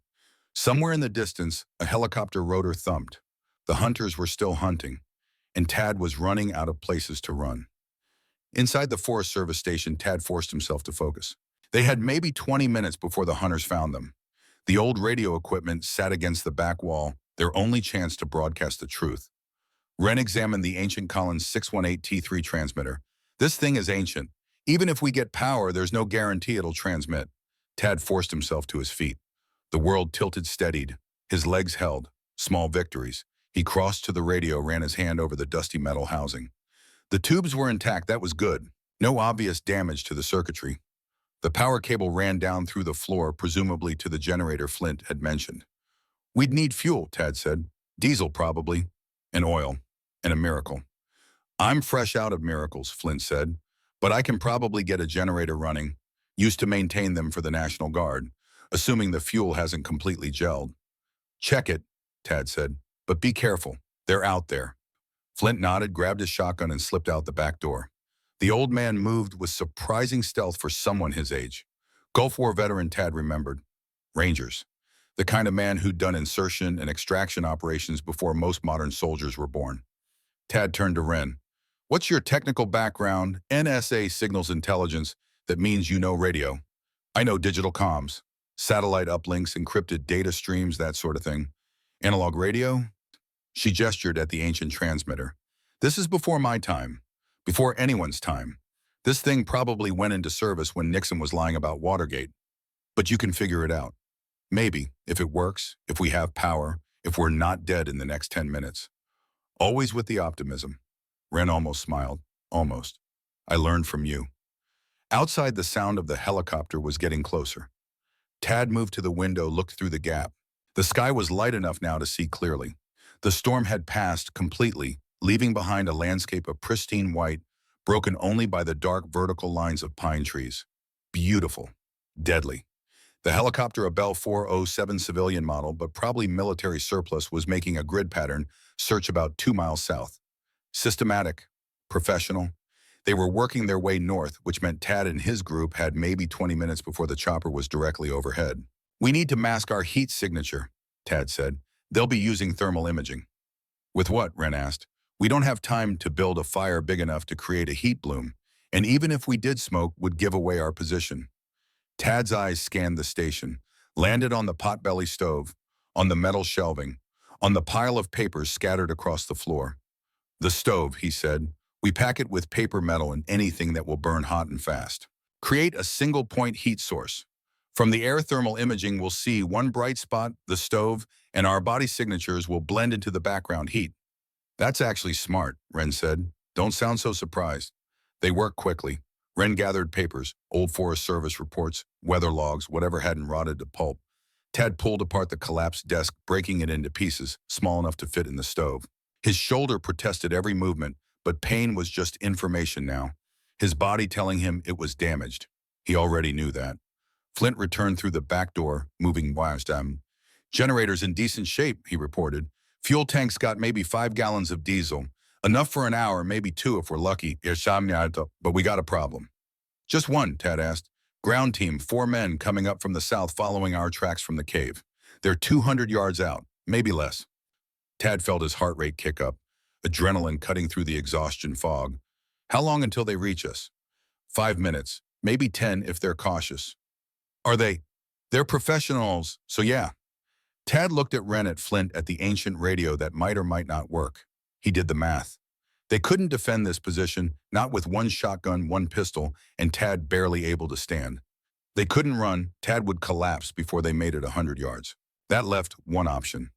Somewhere in the distance, a helicopter rotor thumped. The hunters were still hunting, and Tad was running out of places to run. Inside the Forest Service station, Tad forced himself to focus. They had maybe 20 minutes before the hunters found them. The old radio equipment sat against the back wall, their only chance to broadcast the truth. Wren examined the ancient Collins 618T3 transmitter. This thing is ancient. Even if we get power, there's no guarantee it'll transmit. Tad forced himself to his feet. The world tilted steadied. His legs held. Small victories. He crossed to the radio, ran his hand over the dusty metal housing. The tubes were intact, that was good. No obvious damage to the circuitry. The power cable ran down through the floor, presumably to the generator Flint had mentioned. We'd need fuel, Tad said. Diesel, probably. And oil. And a miracle. I'm fresh out of miracles, Flint said. But I can probably get a generator running. Used to maintain them for the National Guard, assuming the fuel hasn't completely gelled. Check it, Tad said. But be careful. They're out there. Flint nodded, grabbed his shotgun, and slipped out the back door. The old man moved with surprising stealth for someone his age. Gulf War veteran Tad remembered. Rangers. The kind of man who'd done insertion and extraction operations before most modern soldiers were born. Tad turned to Wren. What's your technical background? NSA signals intelligence. That means you know radio. I know digital comms. Satellite uplinks, encrypted data streams, that sort of thing. Analog radio? She gestured at the ancient transmitter. This is before my time. Before anyone's time. This thing probably went into service when Nixon was lying about Watergate. But you can figure it out. Maybe, if it works, if we have power, if we're not dead in the next 10 minutes. Always with the optimism. Wren almost smiled. Almost. I learned from you. Outside, the sound of the helicopter was getting closer. Tad moved to the window, looked through the gap. The sky was light enough now to see clearly. The storm had passed completely, leaving behind a landscape of pristine white, broken only by the dark vertical lines of pine trees. Beautiful. Deadly. The helicopter, a Bell 407 civilian model, but probably military surplus, was making a grid pattern search about 2 miles south. Systematic. Professional. They were working their way north, which meant Tad and his group had maybe 20 minutes before the chopper was directly overhead. We need to mask our heat signature, Tad said. They'll be using thermal imaging. With what? Wren asked. We don't have time to build a fire big enough to create a heat bloom, and even if we did, smoke would give away our position. Tad's eyes scanned the station, landed on the potbelly stove, on the metal shelving, on the pile of papers scattered across the floor. The stove, he said. We pack it with paper, metal, and anything that will burn hot and fast. Create a single-point heat source. From the air thermal imaging, we'll see one bright spot, the stove, and our body signatures will blend into the background heat. That's actually smart, Wren said. Don't sound so surprised. They work quickly. Wren gathered papers, old Forest Service reports, weather logs, whatever hadn't rotted to pulp. Tad pulled apart the collapsed desk, breaking it into pieces, small enough to fit in the stove. His shoulder protested every movement, but pain was just information now. His body telling him it was damaged. He already knew that. Flint returned through the back door, moving wires down. Generator's in decent shape, he reported. Fuel tank's got maybe 5 gallons of diesel. Enough for an hour, maybe 2 if we're lucky. But we got a problem. Just one, Tad asked. Ground team, 4 men coming up from the south following our tracks from the cave. They're 200 yards out, maybe less. Tad felt his heart rate kick up, adrenaline cutting through the exhaustion fog. How long until they reach us? 5 minutes, maybe 10 if they're cautious. Are they? They're professionals, so yeah. Tad looked at Wren, at Flint, at the ancient radio that might or might not work. He did the math. They couldn't defend this position, not with 1 shotgun, 1 pistol, and Tad barely able to stand. They couldn't run. Tad would collapse before they made it 100 yards. That left one option.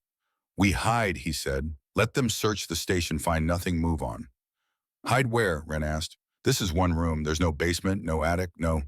We hide, he said. Let them search the station, find nothing, move on. Hide where? Wren asked. This is one room. There's no basement, no attic, no.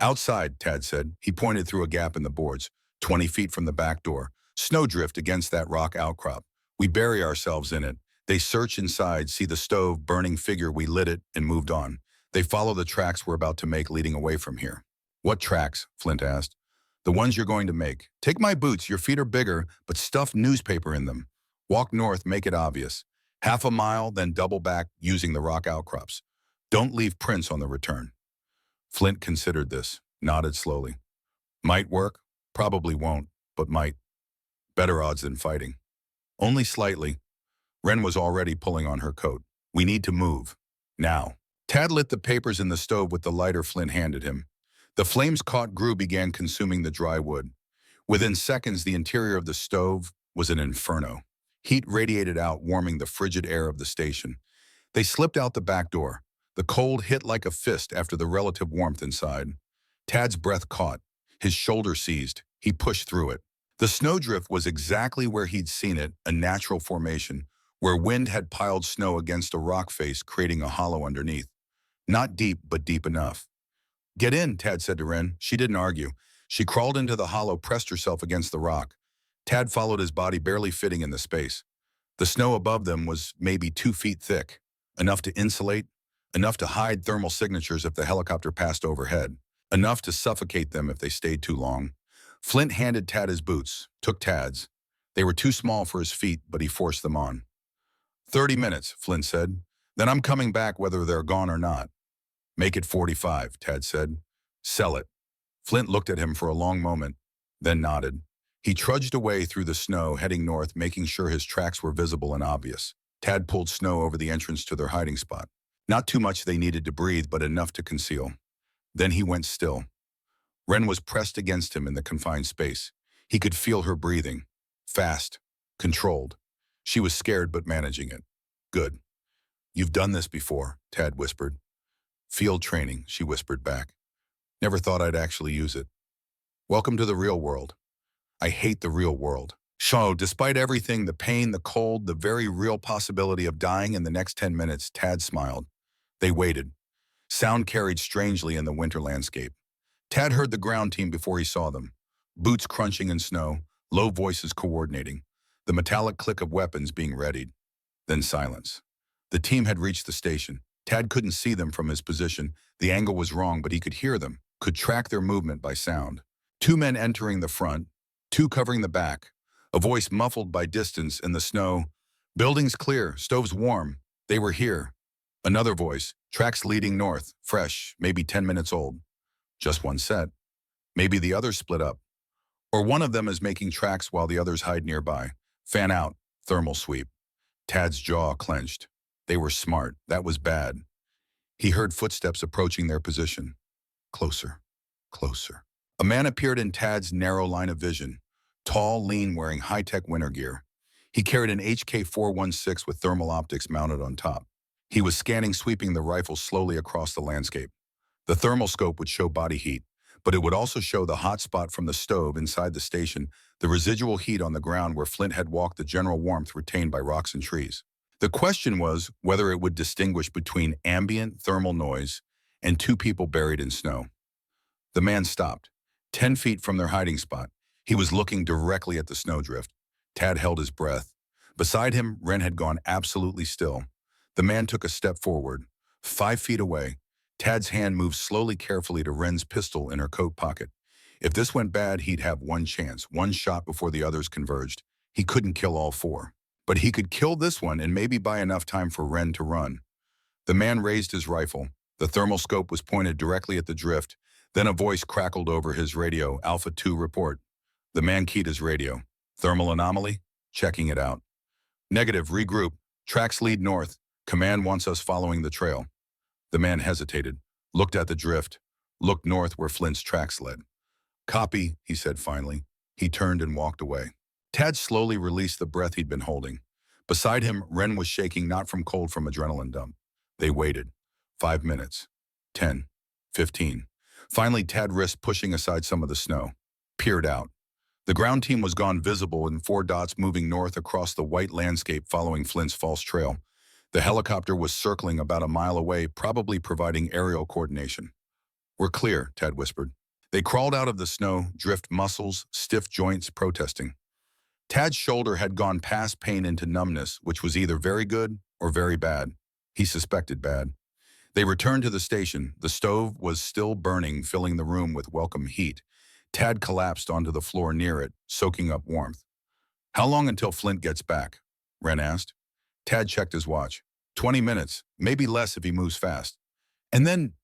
Outside, Tad said. He pointed through a gap in the boards, 20 feet from the back door. Snowdrift against that rock outcrop. We bury ourselves in it. They search inside, see the stove, burning figure. We lit it and moved on. They follow the tracks we're about to make leading away from here. What tracks? Flint asked. The ones you're going to make. Take my boots. Your feet are bigger, but stuff newspaper in them. Walk north, make it obvious. Half a mile, then double back using the rock outcrops. Don't leave prints on the return. Flint considered this, nodded slowly. Might work, probably won't, but might. Better odds than fighting. Only slightly. Wren was already pulling on her coat. We need to move. Now. Tad lit the papers in the stove with the lighter Flint handed him. The flames caught grew began consuming the dry wood. Within seconds, the interior of the stove was an inferno. Heat radiated out, warming the frigid air of the station. They slipped out the back door. The cold hit like a fist after the relative warmth inside. Tad's breath caught. His shoulder seized. He pushed through it. The snowdrift was exactly where he'd seen it, a natural formation, where wind had piled snow against a rock face, creating a hollow underneath. Not deep, but deep enough. Get in, Tad said to Wren. She didn't argue. She crawled into the hollow, pressed herself against the rock. Tad followed, his body barely fitting in the space. The snow above them was maybe 2 feet thick, enough to insulate, enough to hide thermal signatures if the helicopter passed overhead, enough to suffocate them if they stayed too long. Flint handed Tad his boots, took Tad's. They were too small for his feet, but he forced them on. 30 minutes, Flint said. Then I'm coming back whether they're gone or not. Make it 45, Tad said. Sell it. Flint looked at him for a long moment, then nodded. He trudged away through the snow, heading north, making sure his tracks were visible and obvious. Tad pulled snow over the entrance to their hiding spot. Not too much they needed to breathe, but enough to conceal. Then he went still. Wren was pressed against him in the confined space. He could feel her breathing. Fast. Controlled. She was scared but managing it. Good. You've done this before, Tad whispered. Field training, she whispered back. Never thought I'd actually use it. Welcome to the real world. I hate the real world. So, despite everything, the pain, the cold, the very real possibility of dying in the next 10 minutes, Tad smiled. They waited. Sound carried strangely in the winter landscape. Tad heard the ground team before he saw them. Boots crunching in snow, low voices coordinating, the metallic click of weapons being readied. Then silence. The team had reached the station. Tad couldn't see them from his position. The angle was wrong, but he could hear them, could track their movement by sound. 2 men entering the front, 2 covering the back. A voice muffled by distance in the snow. Buildings clear, stoves warm. They were here. Another voice, tracks leading north, fresh, maybe 10 minutes old. Just one set. Maybe the others split up. Or one of them is making tracks while the others hide nearby. Fan out, thermal sweep. Tad's jaw clenched. They were smart. That was bad. He heard footsteps approaching their position. Closer. Closer. A man appeared in Tad's narrow line of vision. Tall, lean, wearing high-tech winter gear. He carried an HK-416 with thermal optics mounted on top. He was scanning, sweeping the rifle slowly across the landscape. The thermal scope would show body heat, but it would also show the hot spot from the stove inside the station, the residual heat on the ground where Flint had walked, the general warmth retained by rocks and trees. The question was whether it would distinguish between ambient thermal noise and 2 people buried in snow. The man stopped, 10 feet from their hiding spot. He was looking directly at the snowdrift. Tad held his breath. Beside him, Wren had gone absolutely still. The man took a step forward. 5 feet away, Tad's hand moved slowly, carefully to Wren's pistol in her coat pocket. If this went bad, he'd have one chance, one shot before the others converged. He couldn't kill all 4. But he could kill this one and maybe buy enough time for Wren to run. The man raised his rifle. The thermal scope was pointed directly at the drift. Then a voice crackled over his radio. Alpha 2 report. The man keyed his radio. Thermal anomaly? Checking it out. Negative, regroup. Tracks lead north. Command wants us following the trail. The man hesitated, looked at the drift, looked north where Flint's tracks led. Copy, he said finally. He turned and walked away. Tad slowly released the breath he'd been holding. Beside him, Wren was shaking, not from cold, from adrenaline dump. They waited. 5 minutes. 10. 15. Finally, Tad risked pushing aside some of the snow. Peered out. The ground team was gone, visible in 4 dots moving north across the white landscape following Flint's false trail. The helicopter was circling about a mile away, probably providing aerial coordination. "We're clear," Tad whispered. They crawled out of the snow, drift muscles, stiff joints, protesting. Tad's shoulder had gone past pain into numbness, which was either very good or very bad. He suspected bad. They returned to the station. The stove was still burning, filling the room with welcome heat. Tad collapsed onto the floor near it, soaking up warmth. "How long until Flint gets back?" Wren asked. Tad checked his watch. 20 minutes, maybe less if he moves fast. And then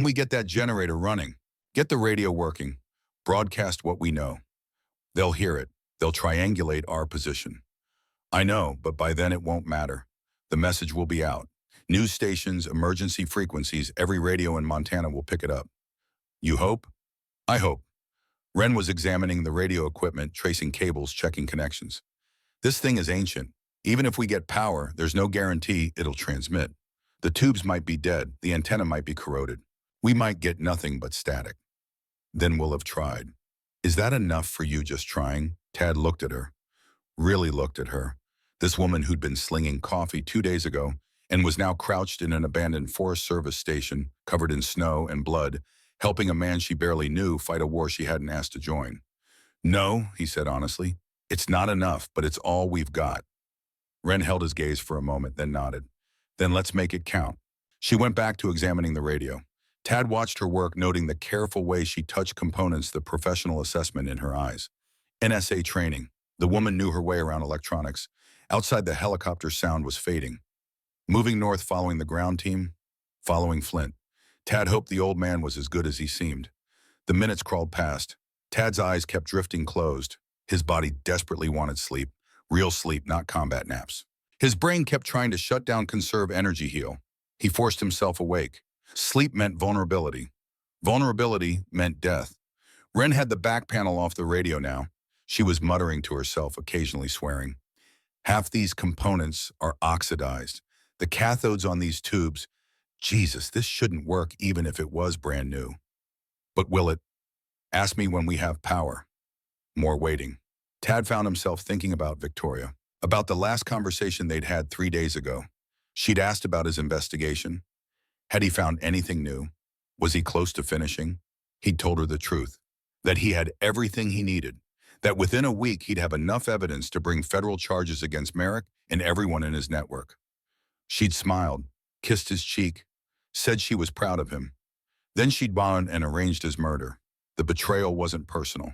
we get that generator running. Get the radio working. Broadcast what we know. They'll hear it. They'll triangulate our position. I know, but by then it won't matter. The message will be out. News stations, emergency frequencies, every radio in Montana will pick it up. You hope? I hope. Wren was examining the radio equipment, tracing cables, checking connections. This thing is ancient. Even if we get power, there's no guarantee it'll transmit. The tubes might be dead, the antenna might be corroded. We might get nothing but static. Then we'll have tried. Is that enough for you just trying? Tad looked at her. Really looked at her. This woman who'd been slinging coffee 2 days ago and was now crouched in an abandoned Forest Service station, covered in snow and blood, helping a man she barely knew fight a war she hadn't asked to join. "No," he said honestly. "It's not enough, but it's all we've got." Wren held his gaze for a moment, then nodded. "Then let's make it count." She went back to examining the radio. Tad watched her work, noting the careful way she touched components, the professional assessment in her eyes. NSA training. The woman knew her way around electronics. Outside, the helicopter sound was fading. Moving north, following the ground team, following Flint. Tad hoped the old man was as good as he seemed. The minutes crawled past. Tad's eyes kept drifting closed. His body desperately wanted sleep. Real sleep, not combat naps. His brain kept trying to shut down, conserve energy, heal. He forced himself awake. Sleep meant vulnerability. Vulnerability meant death. Wren had the back panel off the radio now. She was muttering to herself, occasionally swearing. Half these components are oxidized. The cathodes on these tubes. Jesus, this shouldn't work even if it was brand new. But will it? Ask me when we have power. More waiting. Tad found himself thinking about Victoria, about the last conversation they'd had 3 days ago. She'd asked about his investigation. Had he found anything new? Was he close to finishing? He'd told her the truth, that he had everything he needed, that within a week he'd have enough evidence to bring federal charges against Merrick and everyone in his network. She'd smiled, kissed his cheek, said she was proud of him. Then she'd gone and arranged his murder. The betrayal wasn't personal.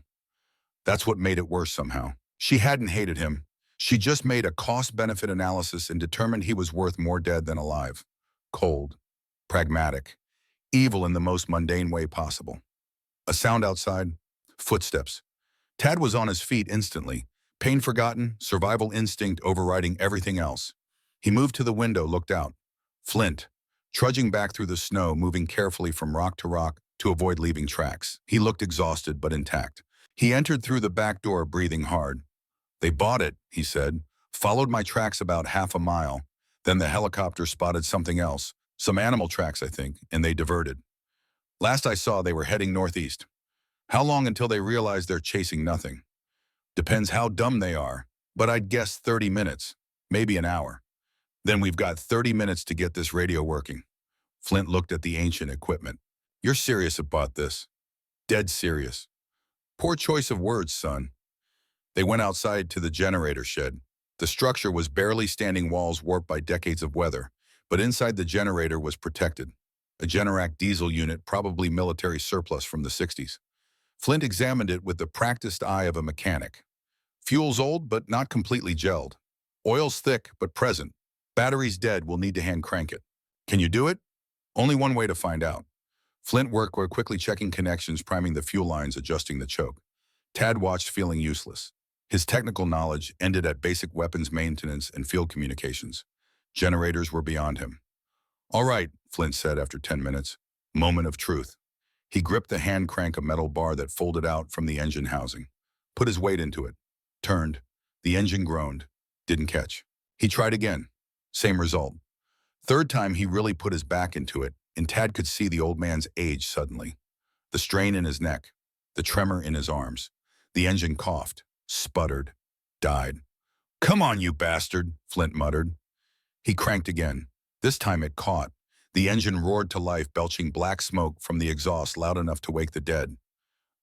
That's what made it worse somehow. She hadn't hated him. She just made a cost-benefit analysis and determined he was worth more dead than alive. Cold, pragmatic, evil in the most mundane way possible. A sound outside, footsteps. Tad was on his feet instantly, pain forgotten, survival instinct overriding everything else. He moved to the window, looked out. Flint, trudging back through the snow, moving carefully from rock to rock to avoid leaving tracks. He looked exhausted but intact. He entered through the back door, breathing hard. "They bought it," he said. "Followed my tracks about half a mile. Then the helicopter spotted something else. Some animal tracks, I think, and they diverted. Last I saw, they were heading northeast. How long until they realize they're chasing nothing? Depends how dumb they are, but I'd guess 30 minutes, maybe an hour. Then we've got 30 minutes to get this radio working." Flint looked at the ancient equipment. "You're serious about this?" "Dead serious." "Poor choice of words, son." They went outside to the generator shed. The structure was barely standing walls warped by decades of weather, but inside the generator was protected. A Generac diesel unit, probably military surplus from the 60s. Flint examined it with the practiced eye of a mechanic. Fuel's old, but not completely gelled. Oil's thick, but present. Battery's dead, we'll need to hand crank it. Can you do it? Only one way to find out. Flint worked while quickly checking connections, priming the fuel lines, adjusting the choke. Tad watched, feeling useless. His technical knowledge ended at basic weapons maintenance and field communications. Generators were beyond him. "All right," Flint said after 10 minutes. Moment of truth. He gripped the hand crank, a metal bar that folded out from the engine housing. Put his weight into it. Turned. The engine groaned. Didn't catch. He tried again. Same result. Third time he really put his back into it, and Tad could see the old man's age suddenly. The strain in his neck. The tremor in his arms. The engine coughed. Sputtered. Died. "Come on, you bastard," Flint muttered. He cranked again. This time it caught. The engine roared to life, belching black smoke from the exhaust loud enough to wake the dead.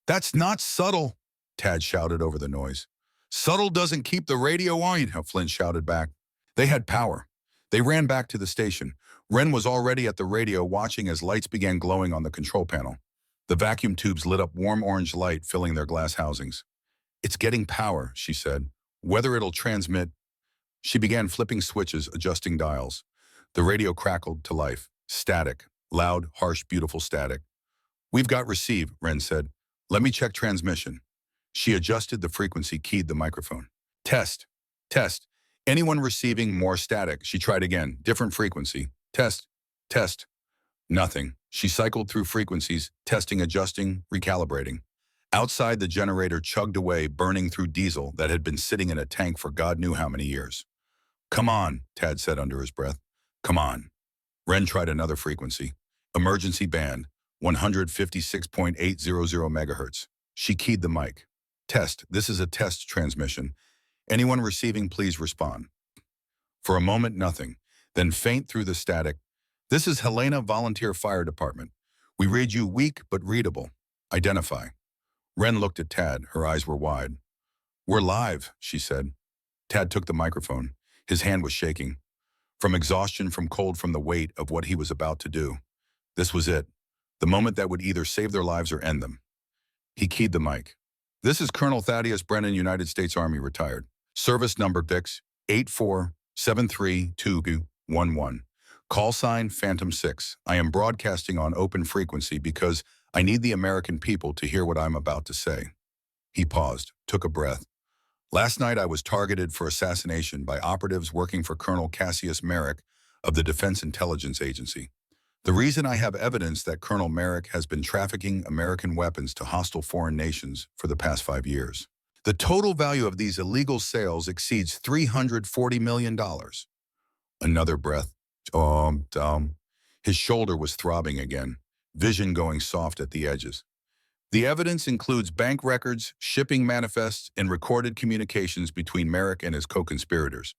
"That's not subtle," Tad shouted over the noise. "Subtle doesn't keep the radio on," Flint shouted back. They had power. They ran back to the station. Wren was already at the radio watching as lights began glowing on the control panel. The vacuum tubes lit up warm orange light, filling their glass housings. "It's getting power," she said. "Whether it'll transmit." She began flipping switches, adjusting dials. The radio crackled to life. Static. Loud, harsh, beautiful static. "We've got receive," Wren said. "Let me check transmission." She adjusted the frequency, keyed the microphone. "Test. Test. Anyone receiving more static?" She tried again. Different frequency. "Test. Test." Nothing. She cycled through frequencies, testing, adjusting, recalibrating. Outside, the generator chugged away, burning through diesel that had been sitting in a tank for God knew how many years. "Come on," Tad said under his breath. "Come on." Wren tried another frequency. Emergency band, 156.800 megahertz. She keyed the mic. "Test. This is a test transmission. Anyone receiving, please respond." For a moment, nothing. Then faint through the static. "This is Helena Volunteer Fire Department. We read you weak but readable. Identify." Wren looked at Tad. Her eyes were wide. "We're live," she said. Tad took the microphone. His hand was shaking. From exhaustion, from cold, from the weight of what he was about to do. This was it. The moment that would either save their lives or end them. He keyed the mic. "This is Colonel Thaddeus Brennan, United States Army, retired. Service number BIX 84732211. Call sign Phantom 6. I am broadcasting on open frequency because I need the American people to hear what I'm about to say." He paused, took a breath. "Last night I was targeted for assassination by operatives working for Colonel Cassius Merrick of the Defense Intelligence Agency. The reason I have evidence that Colonel Merrick has been trafficking American weapons to hostile foreign nations for the past 5 years. The total value of these illegal sales exceeds $340 million. Another breath. His shoulder was throbbing again, vision going soft at the edges. "The evidence includes bank records, shipping manifests, and recorded communications between Merrick and his co-conspirators.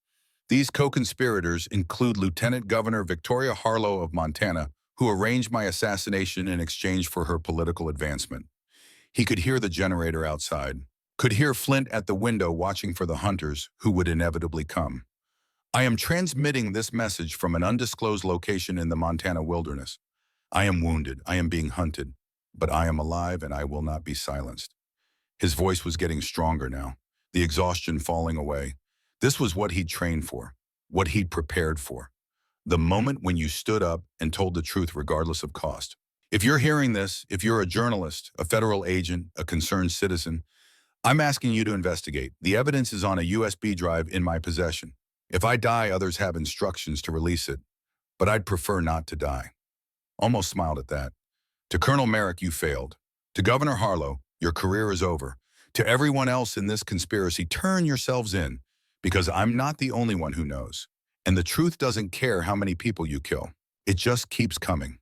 These co-conspirators include Lieutenant Governor Victoria Harlow of Montana, who arranged my assassination in exchange for her political advancement." He could hear the generator outside, could hear Flint at the window watching for the hunters who would inevitably come. "I am transmitting this message from an undisclosed location in the Montana wilderness. I am wounded, I am being hunted, but I am alive and I will not be silenced." His voice was getting stronger now, the exhaustion falling away. This was what he'd trained for, what he'd prepared for. The moment when you stood up and told the truth regardless of cost. If you're hearing this, if you're a journalist, a federal agent, a concerned citizen, I'm asking you to investigate. The evidence is on a USB drive in my possession. If I die, others have instructions to release it, but I'd prefer not to die. Almost smiled at that. To Colonel Merrick, you failed. To Governor Harlow, your career is over. To everyone else in this conspiracy, turn yourselves in, because I'm not the only one who knows. And the truth doesn't care how many people you kill. It just keeps coming.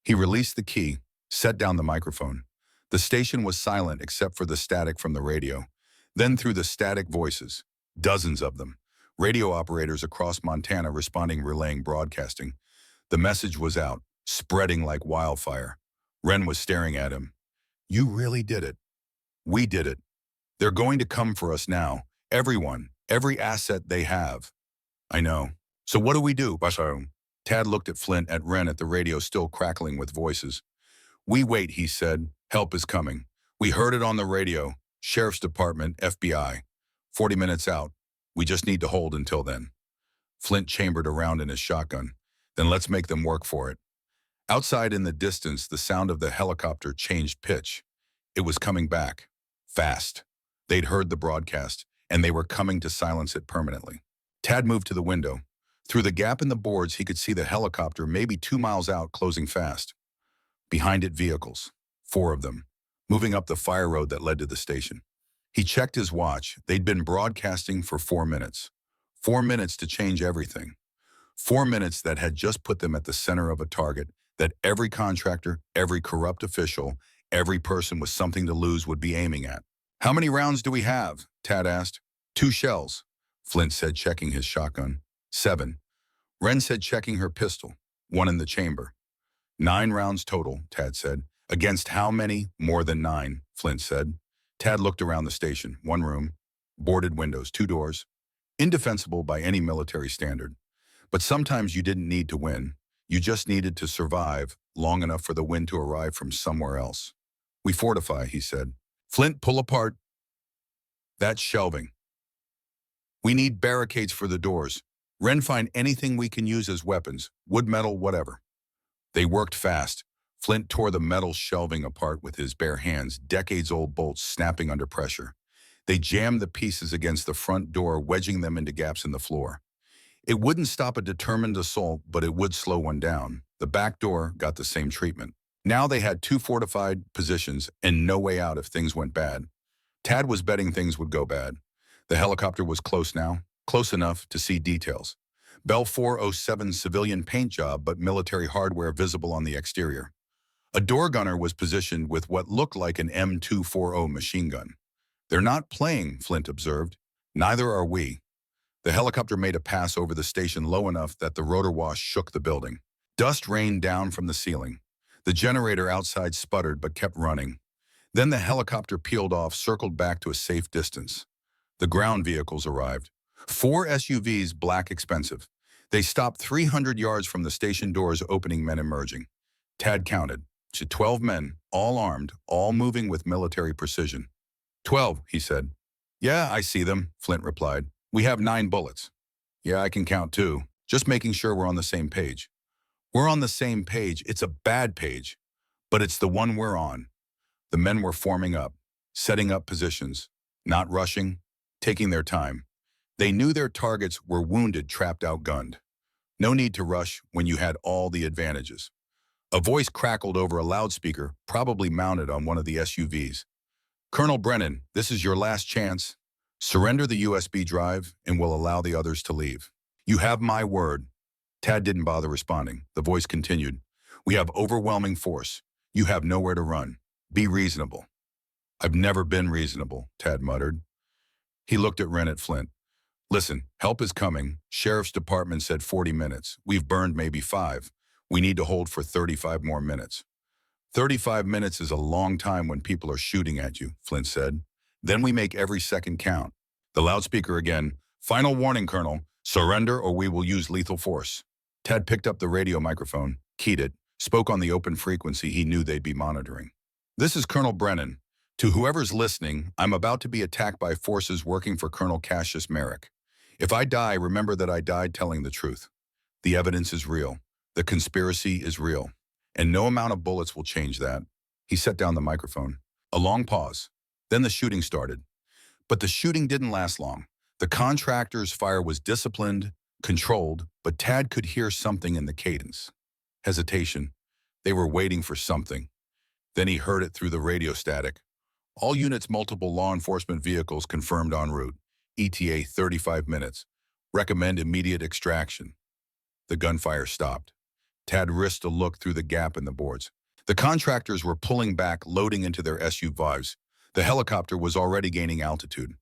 He released the key, set down the microphone. The station was silent except for the static from the radio. Then through the static voices, dozens of them, radio operators across Montana responding, relaying, broadcasting. The message was out, spreading like wildfire. Wren was staring at him. "You really did it. We did it. They're going to come for us now. Everyone, every asset they have." "I know. So what do we do, Basharum?" Tad looked at Flint, at Wren, at the radio still crackling with voices. "We wait," he said. "Help is coming. We heard it on the radio. Sheriff's Department, FBI. 40 minutes out. We just need to hold until then." Flint chambered around in his shotgun. "Then let's make them work for it." Outside in the distance, the sound of the helicopter changed pitch. It was coming back. Fast. They'd heard the broadcast, and they were coming to silence it permanently. Tad moved to the window. Through the gap in the boards, he could see the helicopter maybe 2 miles out, closing fast. Behind it, vehicles. 4 of them, moving up the fire road that led to the station. He checked his watch. They'd been broadcasting for 4 minutes. 4 minutes to change everything. 4 minutes that had just put them at the center of a target that every contractor, every corrupt official, every person with something to lose would be aiming at. "How many rounds do we have?" Tad asked. 2 shells, Flint said, checking his shotgun. 7. Wren said, checking her pistol. One in the chamber. 9 rounds total, Tad said. Against how many? More than 9, Flint said. Tad looked around the station. 1 room, boarded windows, 2 doors. Indefensible by any military standard. But sometimes you didn't need to win. You just needed to survive long enough for the wind to arrive from somewhere else. We fortify, he said. Flint, pull apart that shelving. We need barricades for the doors. Wren, find anything we can use as weapons, wood, metal, whatever. They worked fast. Flint tore the metal shelving apart with his bare hands, decades-old bolts snapping under pressure. They jammed the pieces against the front door, wedging them into gaps in the floor. It wouldn't stop a determined assault, but it would slow one down. The back door got the same treatment. Now they had 2 fortified positions and no way out if things went bad. Tad was betting things would go bad. The helicopter was close now, close enough to see details. Bell 407 civilian paint job, but military hardware visible on the exterior. A door gunner was positioned with what looked like an M240 machine gun. They're not playing, Flint observed. Neither are we. The helicopter made a pass over the station low enough that the rotor wash shook the building. Dust rained down from the ceiling. The generator outside sputtered but kept running. Then the helicopter peeled off, circled back to a safe distance. The ground vehicles arrived. 4 SUVs, black, expensive. They stopped 300 yards from the station doors, opening, men emerging. Tad counted. To 12 men, all armed, all moving with military precision. 12, he said. Yeah, I see them, Flint replied. We have 9 bullets. Yeah, I can count too. Just making sure we're on the same page. We're on the same page. It's a bad page, but it's the one we're on. The men were forming up, setting up positions, not rushing, taking their time. They knew their targets were wounded, trapped, outgunned. No need to rush when you had all the advantages. A voice crackled over a loudspeaker, probably mounted on one of the SUVs. Colonel Brennan, this is your last chance. Surrender the USB drive and we'll allow the others to leave. You have my word. Tad didn't bother responding. The voice continued. We have overwhelming force. You have nowhere to run. Be reasonable. I've never been reasonable, Tad muttered. He looked at Wren, at Flint. Listen, help is coming. Sheriff's Department said 40 minutes. We've burned maybe 5. We need to hold for 35 more minutes. 35 minutes is a long time when people are shooting at you, Flint said. Then we make every second count. The loudspeaker again. Final warning, Colonel. Surrender or we will use lethal force. Tad picked up the radio microphone, keyed it, spoke on the open frequency he knew they'd be monitoring. This is Colonel Brennan. To whoever's listening, I'm about to be attacked by forces working for Colonel Cassius Merrick. If I die, remember that I died telling the truth. The evidence is real. The conspiracy is real. And no amount of bullets will change that. He set down the microphone. A long pause. Then the shooting started. But the shooting didn't last long. The contractor's fire was disciplined, controlled, but Tad could hear something in the cadence. Hesitation. They were waiting for something. Then he heard it through the radio static. All units, multiple law enforcement vehicles confirmed en route. ETA 35 minutes. Recommend immediate extraction. The gunfire stopped. Tad risked a look through the gap in the boards. The contractors were pulling back, loading into their SUVs. The helicopter was already gaining altitude.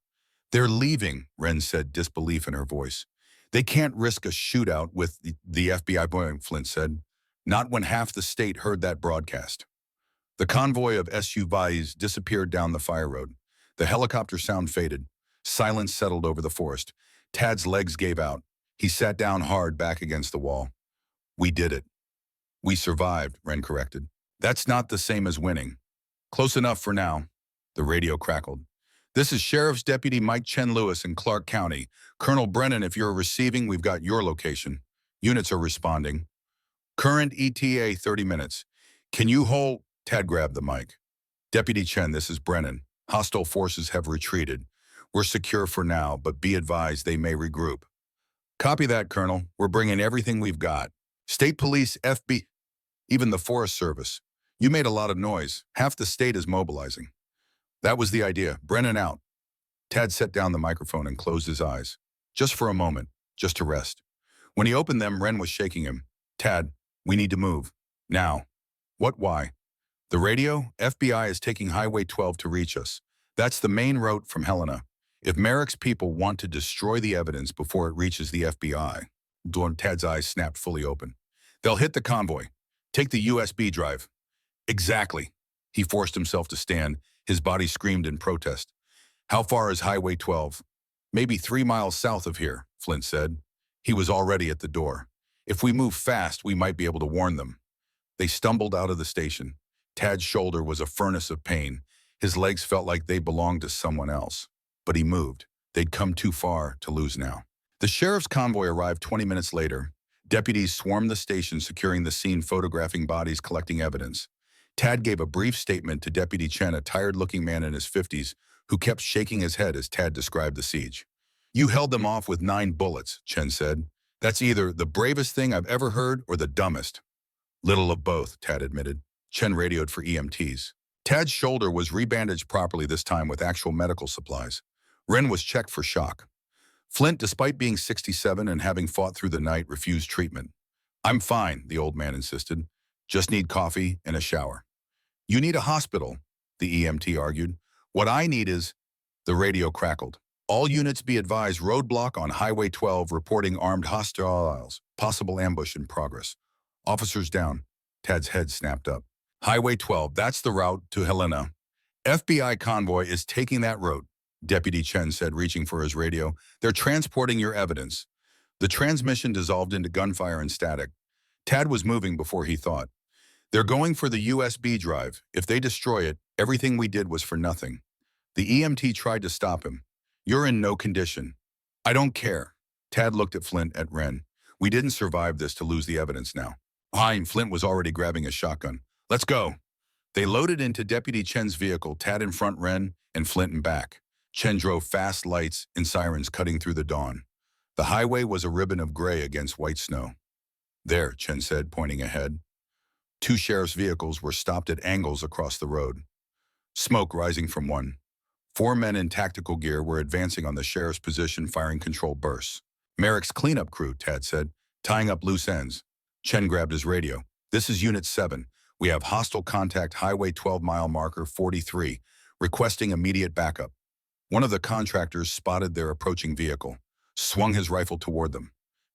They're leaving, Wren said, disbelief in her voice. They can't risk a shootout with the FBI boy, Flint said. Not when half the state heard that broadcast. The convoy of SUVs disappeared down the fire road. The helicopter sound faded. Silence settled over the forest. Tad's legs gave out. He sat down hard back against the wall. We did it. We survived, Wren corrected. That's not the same as winning. Close enough for now. The radio crackled. This is Sheriff's Deputy Mike Chen Lewis in Clark County. Colonel Brennan, if you're receiving, we've got your location. Units are responding. Current ETA 30 minutes. Can you hold? Tad grabbed the mic. Deputy Chen, this is Brennan. Hostile forces have retreated. We're secure for now, but be advised they may regroup. Copy that, Colonel. We're bringing everything we've got. State Police, FB, even the Forest Service. You made a lot of noise. Half the state is mobilizing. That was the idea. Brennan out. Tad set down the microphone and closed his eyes. Just for a moment, just to rest. When he opened them, Wren was shaking him. Tad, we need to move. Now. What, why? The radio, FBI is taking Highway 12 to reach us. That's the main route from Helena. If Merrick's people want to destroy the evidence before it reaches the FBI, Tad's eyes snapped fully open. They'll hit the convoy. Take the USB drive. Exactly. He forced himself to stand. His body screamed in protest. How far is Highway 12? Maybe 3 miles south of here, Flint said. He was already at the door. If we move fast, we might be able to warn them. They stumbled out of the station. Tad's shoulder was a furnace of pain. His legs felt like they belonged to someone else. But he moved. They'd come too far to lose now. The sheriff's convoy arrived 20 minutes later. Deputies swarmed the station, securing the scene, photographing bodies, collecting evidence. Tad gave a brief statement to Deputy Chen, a tired-looking man in his 50s, who kept shaking his head as Tad described the siege. You held them off with 9 bullets, Chen said. That's either the bravest thing I've ever heard or the dumbest. Little of both, Tad admitted. Chen radioed for EMTs. Tad's shoulder was rebandaged properly, this time with actual medical supplies. Ren was checked for shock. Flint, despite being 67 and having fought through the night, refused treatment. I'm fine, the old man insisted. Just need coffee and a shower. You need a hospital, the EMT argued. What I need is... The radio crackled. All units be advised, roadblock on Highway 12, reporting armed hostiles. Possible ambush in progress. Officers down. Tad's head snapped up. Highway 12, that's the route to Helena. FBI convoy is taking that road, Deputy Chen said, reaching for his radio. They're transporting your evidence. The transmission dissolved into gunfire and static. Tad was moving before he thought. They're going for the USB drive. If they destroy it, everything we did was for nothing. The EMT tried to stop him. You're in no condition. I don't care. Tad looked at Flint, at Ren. We didn't survive this to lose the evidence now. Fine, Flint was already grabbing a shotgun. Let's go. They loaded into Deputy Chen's vehicle, Tad in front, Ren, and Flint in back. Chen drove fast, lights and sirens cutting through the dawn. The highway was a ribbon of gray against white snow. There, Chen said, pointing ahead. 2 sheriff's vehicles were stopped at angles across the road. Smoke rising from one. 4 men in tactical gear were advancing on the sheriff's position, firing controlled bursts. Merrick's cleanup crew, Tad said, tying up loose ends. Chen grabbed his radio. This is Unit 7. We have hostile contact, Highway 12 mile marker 43, requesting immediate backup. One of the contractors spotted their approaching vehicle, swung his rifle toward them.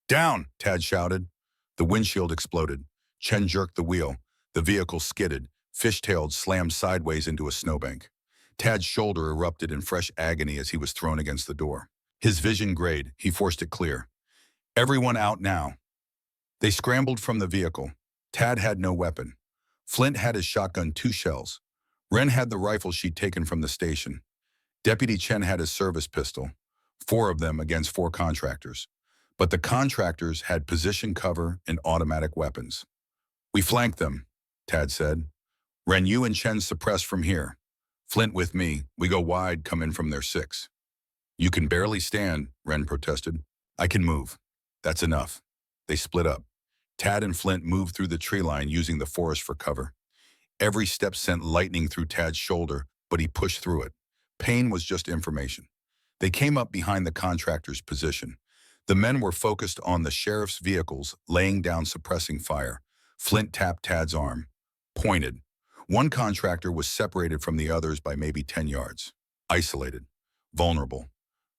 Down, Tad shouted. The windshield exploded. Chen jerked the wheel. The vehicle skidded, fishtailed, slammed sideways into a snowbank. Tad's shoulder erupted in fresh agony as he was thrown against the door. His vision grayed. He forced it clear. Everyone out now. They scrambled from the vehicle. Tad had no weapon. Flint had his shotgun, 2 shells. Ren had the rifle she'd taken from the station. Deputy Chen had his service pistol, 4 of them against 4 contractors. But the contractors had position cover and automatic weapons. We flanked them, Tad said. Ren, you and Chen suppress from here. Flint with me. We go wide, come in from their 6. You can barely stand, Ren protested. I can move. That's enough. They split up. Tad and Flint moved through the tree line, using the forest for cover. Every step sent lightning through Tad's shoulder, but he pushed through it. Pain was just information. They came up behind the contractor's position. The men were focused on the sheriff's vehicles, laying down, suppressing fire. Flint tapped Tad's arm. Pointed. One contractor was separated from the others by maybe 10 yards. Isolated. Vulnerable.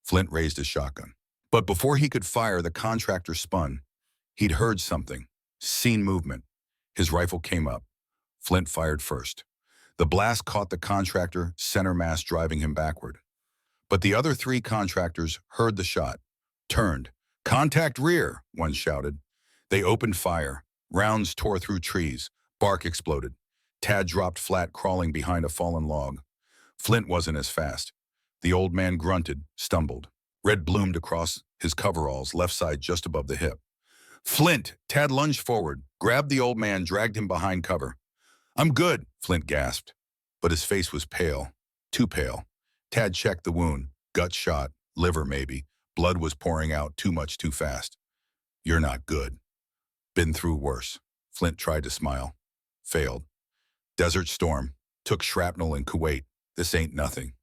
Flint raised his shotgun. But before he could fire, the contractor spun. He'd heard something. Seen movement. His rifle came up. Flint fired first. The blast caught the contractor, center mass, driving him backward. But the other 3 contractors heard the shot. Turned. Contact rear, one shouted. They opened fire. Rounds tore through trees. Bark exploded. Tad dropped flat, crawling behind a fallen log. Flint wasn't as fast. The old man grunted, stumbled. Red bloomed across his coveralls, left side just above the hip. Flint! Tad lunged forward, grabbed the old man, dragged him behind cover. I'm good, Flint gasped. But his face was pale. Too pale. Tad checked the wound. Gut shot. Liver, maybe. Blood was pouring out, too much, too fast. You're not good. Been through worse. Flint tried to smile. Failed. Desert Storm. Took shrapnel in Kuwait. This ain't nothing.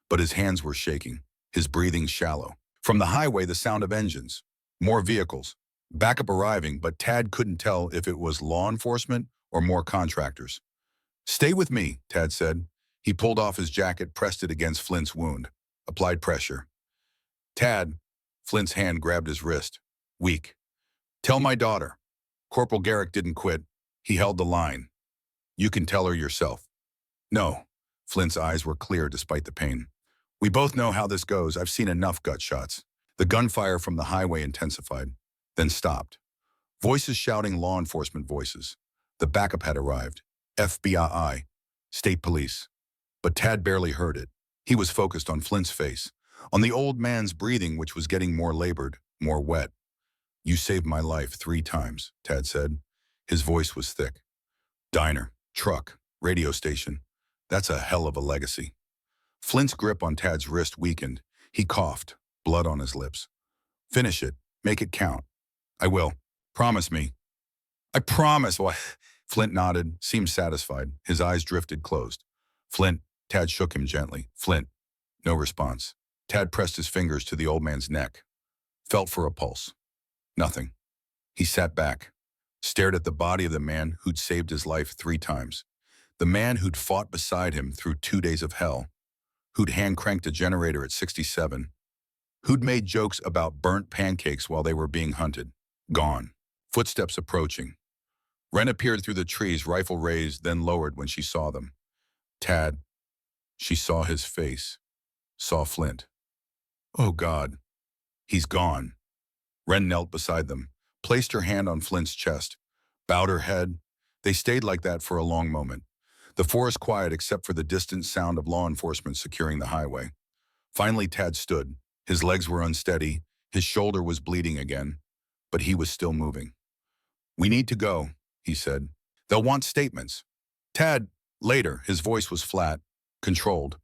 But his hands were shaking. His breathing shallow. From the highway, the sound of engines. More vehicles. Backup arriving, but Tad couldn't tell if it was law enforcement or more contractors. Stay with me, Tad said. He pulled off his jacket, pressed it against Flint's wound. Applied pressure. Tad, Flint's hand grabbed his wrist. Weak. Tell my daughter. Corporal Garrick didn't quit. He held the line. You can tell her yourself. No. Flint's eyes were clear despite the pain. We both know how this goes. I've seen enough gut shots. The gunfire from the highway intensified, then stopped. Voices shouting, law enforcement voices. The backup had arrived. FBI, state police. But Tad barely heard it. He was focused on Flint's face, on the old man's breathing, which was getting more labored, more wet. You saved my life 3 times, Tad said. His voice was thick. Diner, truck, radio station. That's a hell of a legacy. Flint's grip on Tad's wrist weakened. He coughed, blood on his lips. Finish it. Make it count. I will. Promise me. I promise. Well, Flint nodded, seemed satisfied. His eyes drifted closed. Flint. Tad shook him gently. Flint. No response. Tad pressed his fingers to the old man's neck. Felt for a pulse. Nothing. He sat back, stared at the body of the man who'd saved his life 3 times. The man who'd fought beside him through 2 days of hell, who'd hand-cranked a generator at 67, who'd made jokes about burnt pancakes while they were being hunted. Gone. Footsteps approaching. Wren appeared through the trees, rifle raised, then lowered when she saw them. Tad. She saw his face. Saw Flint. Oh, God. He's gone. Wren knelt beside them, placed her hand on Flint's chest, bowed her head. They stayed like that for a long moment. The forest quiet except for the distant sound of law enforcement securing the highway. Finally, Tad stood. His legs were unsteady. His shoulder was bleeding again, but he was still moving. We need to go, he said. They'll want statements. Tad, later. His voice was flat, controlled.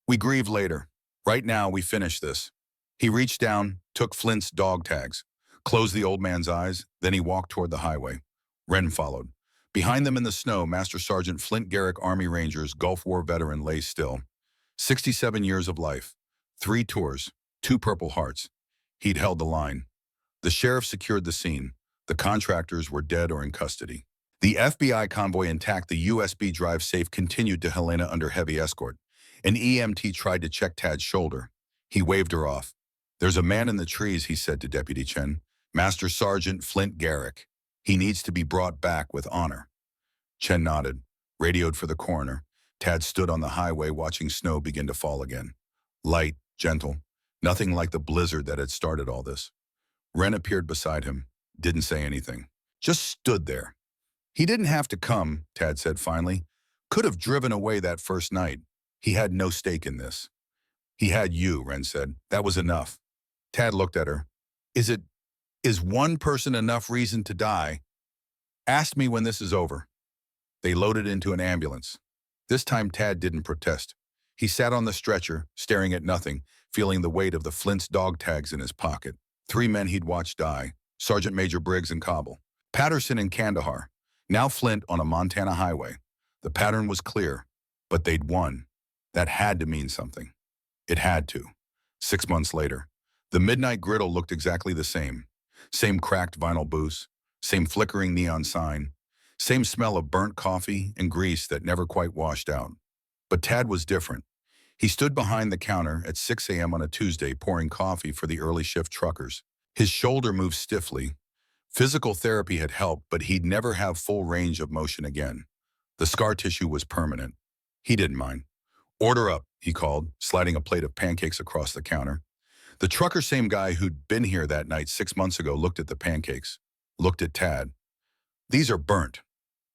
We grieve later. Right now, we finish this. He reached down, took Flint's dog tags, closed the old man's eyes, then he walked toward the highway. Wren followed. Behind them in the snow, Master Sergeant Flint Garrick, Army Rangers, Gulf War veteran, lay still. 67 years of life, 3 tours, 2 Purple Hearts. He'd held the line. The sheriff secured the scene. The contractors were dead or in custody. The FBI convoy intact, the USB drive safe continued to Helena under heavy escort. An EMT tried to check Tad's shoulder. He waved her off. There's a man in the trees, he said to Deputy Chen. Master Sergeant Flint Garrick. He needs to be brought back with honor. Chen nodded, radioed for the coroner. Tad stood on the highway watching snow begin to fall again. Light, gentle, nothing like the blizzard that had started all this. Wren appeared beside him, didn't say anything, just stood there. He didn't have to come, Tad said finally. Could have driven away that first night. He had no stake in this. He had you, Wren said. That was enough. Tad looked at her. Is one person enough reason to die? Ask me when this is over. They loaded into an ambulance. This time Tad didn't protest. He sat on the stretcher, staring at nothing, feeling the weight of the Flint's dog tags in his pocket. 3 men he'd watched die, Sergeant Major Briggs in Kabul, Patterson in Kandahar, now Flint on a Montana highway. The pattern was clear, but they'd won. That had to mean something. It had to. 6 months later, the midnight griddle looked exactly the same. Same cracked vinyl booths, same flickering neon sign, same smell of burnt coffee and grease that never quite washed out. But Tad was different. He stood behind the counter at 6 a.m. on a Tuesday pouring coffee for the early shift truckers. His shoulder moved stiffly. Physical therapy had helped, but he'd never have full range of motion again. The scar tissue was permanent. He didn't mind. Order up, he called, sliding a plate of pancakes across the counter. The trucker, same guy who'd been here that night 6 months ago, looked at the pancakes, looked at Tad. These are burnt.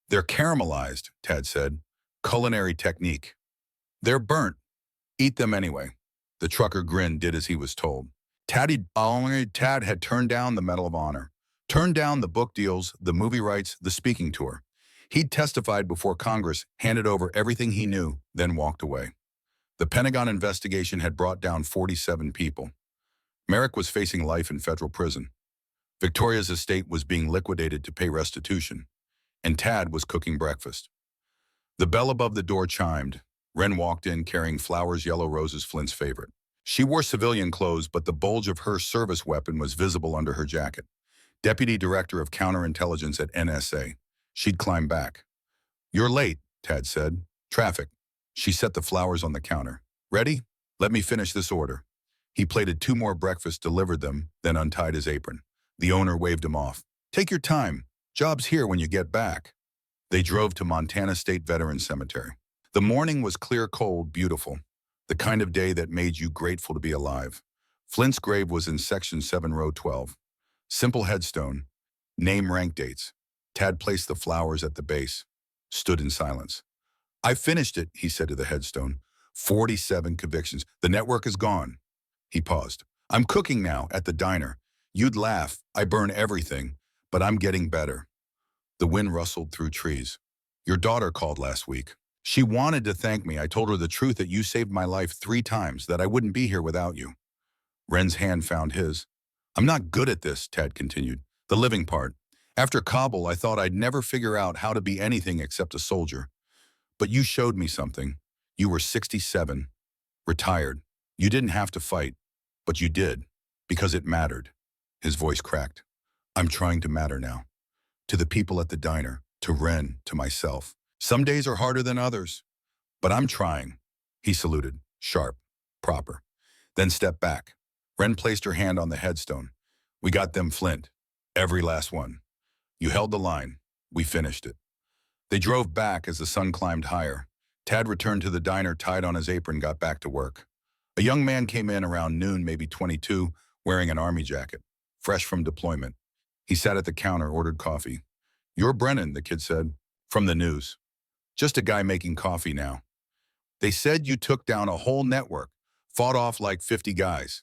They're caramelized, Tad said. Culinary technique. They're burnt. Eat them anyway. The trucker grinned, did as he was told. Tad had turned down the Medal of Honor, turned down the book deals, the movie rights, the speaking tour. He'd testified before Congress, handed over everything he knew, then walked away. The Pentagon investigation had brought down 47 people. Merrick was facing life in federal prison. Victoria's estate was being liquidated to pay restitution, and Tad was cooking breakfast. The bell above the door chimed. Wren walked in carrying flowers, yellow roses, Flint's favorite. She wore civilian clothes, but the bulge of her service weapon was visible under her jacket. Deputy Director of Counterintelligence at NSA. She'd climbed back. You're late, Tad said. Traffic. She set the flowers on the counter. Ready? Let me finish this order. He plated 2 more breakfasts, delivered them, then untied his apron. The owner waved him off. Take your time. Job's here when you get back. They drove to Montana State Veterans Cemetery. The morning was clear, cold, beautiful. The kind of day that made you grateful to be alive. Flint's grave was in Section 7, Row 12. Simple headstone. Name, rank, dates. Tad placed the flowers at the base. Stood in silence. I finished it, he said to the headstone. 47 convictions. The network is gone. He paused. I'm cooking now at the diner. You'd laugh. I burn everything, but I'm getting better. The wind rustled through trees. Your daughter called last week. She wanted to thank me. I told her the truth that you saved my life 3 times, that I wouldn't be here without you. Wren's hand found his. I'm not good at this, Tad continued. The living part. After Kabul, I thought I'd never figure out how to be anything except a soldier. But you showed me something. You were 67, retired. You didn't have to fight, but you did, because it mattered. His voice cracked. I'm trying to matter now. To the people at the diner, to Wren, to myself. Some days are harder than others, but I'm trying. He saluted, sharp, proper, then stepped back. Wren placed her hand on the headstone. We got them, Flint. Every last one. You held the line. We finished it. They drove back as the sun climbed higher. Tad returned to the diner, tied on his apron, got back to work. A young man came in around noon, maybe 22, wearing an army jacket, fresh from deployment. He sat at the counter, ordered coffee. You're Brennan, the kid said. From the news. Just a guy making coffee now. They said you took down a whole network, fought off like 50 guys.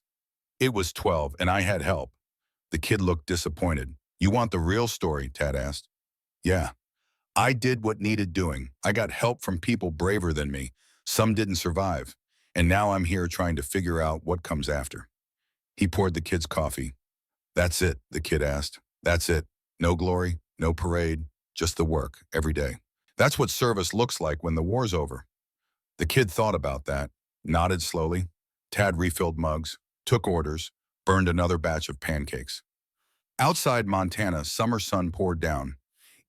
It was 12, and I had help. The kid looked disappointed. You want the real story, Tad asked. Yeah. I did what needed doing. I got help from people braver than me. Some didn't survive. And now I'm here trying to figure out what comes after. He poured the kid's coffee. That's it, the kid asked. That's it. No glory, no parade, just the work, every day. That's what service looks like when the war's over. The kid thought about that, nodded slowly. Tad refilled mugs, took orders, burned another batch of pancakes. Outside Montana, summer sun poured down.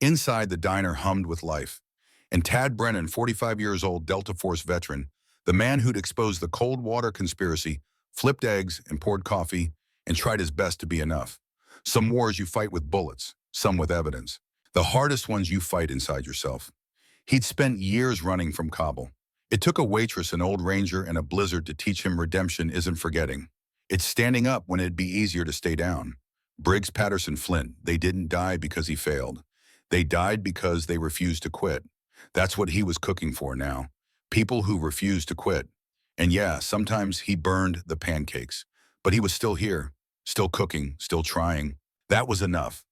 Inside, the diner hummed with life. And Tad Brennan, 45 years old, Delta Force veteran, the man who'd exposed the cold water conspiracy, flipped eggs and poured coffee, and tried his best to be enough. Some wars you fight with bullets, some with evidence. The hardest ones you fight inside yourself. He'd spent years running from Kabul. It took a waitress, an old ranger, and a blizzard to teach him redemption isn't forgetting. It's standing up when it'd be easier to stay down. Briggs Patterson Flint, they didn't die because he failed. They died because they refused to quit. That's what he was cooking for now. People who refused to quit. And yeah, sometimes he burned the pancakes. But he was still here, still cooking, still trying. That was enough.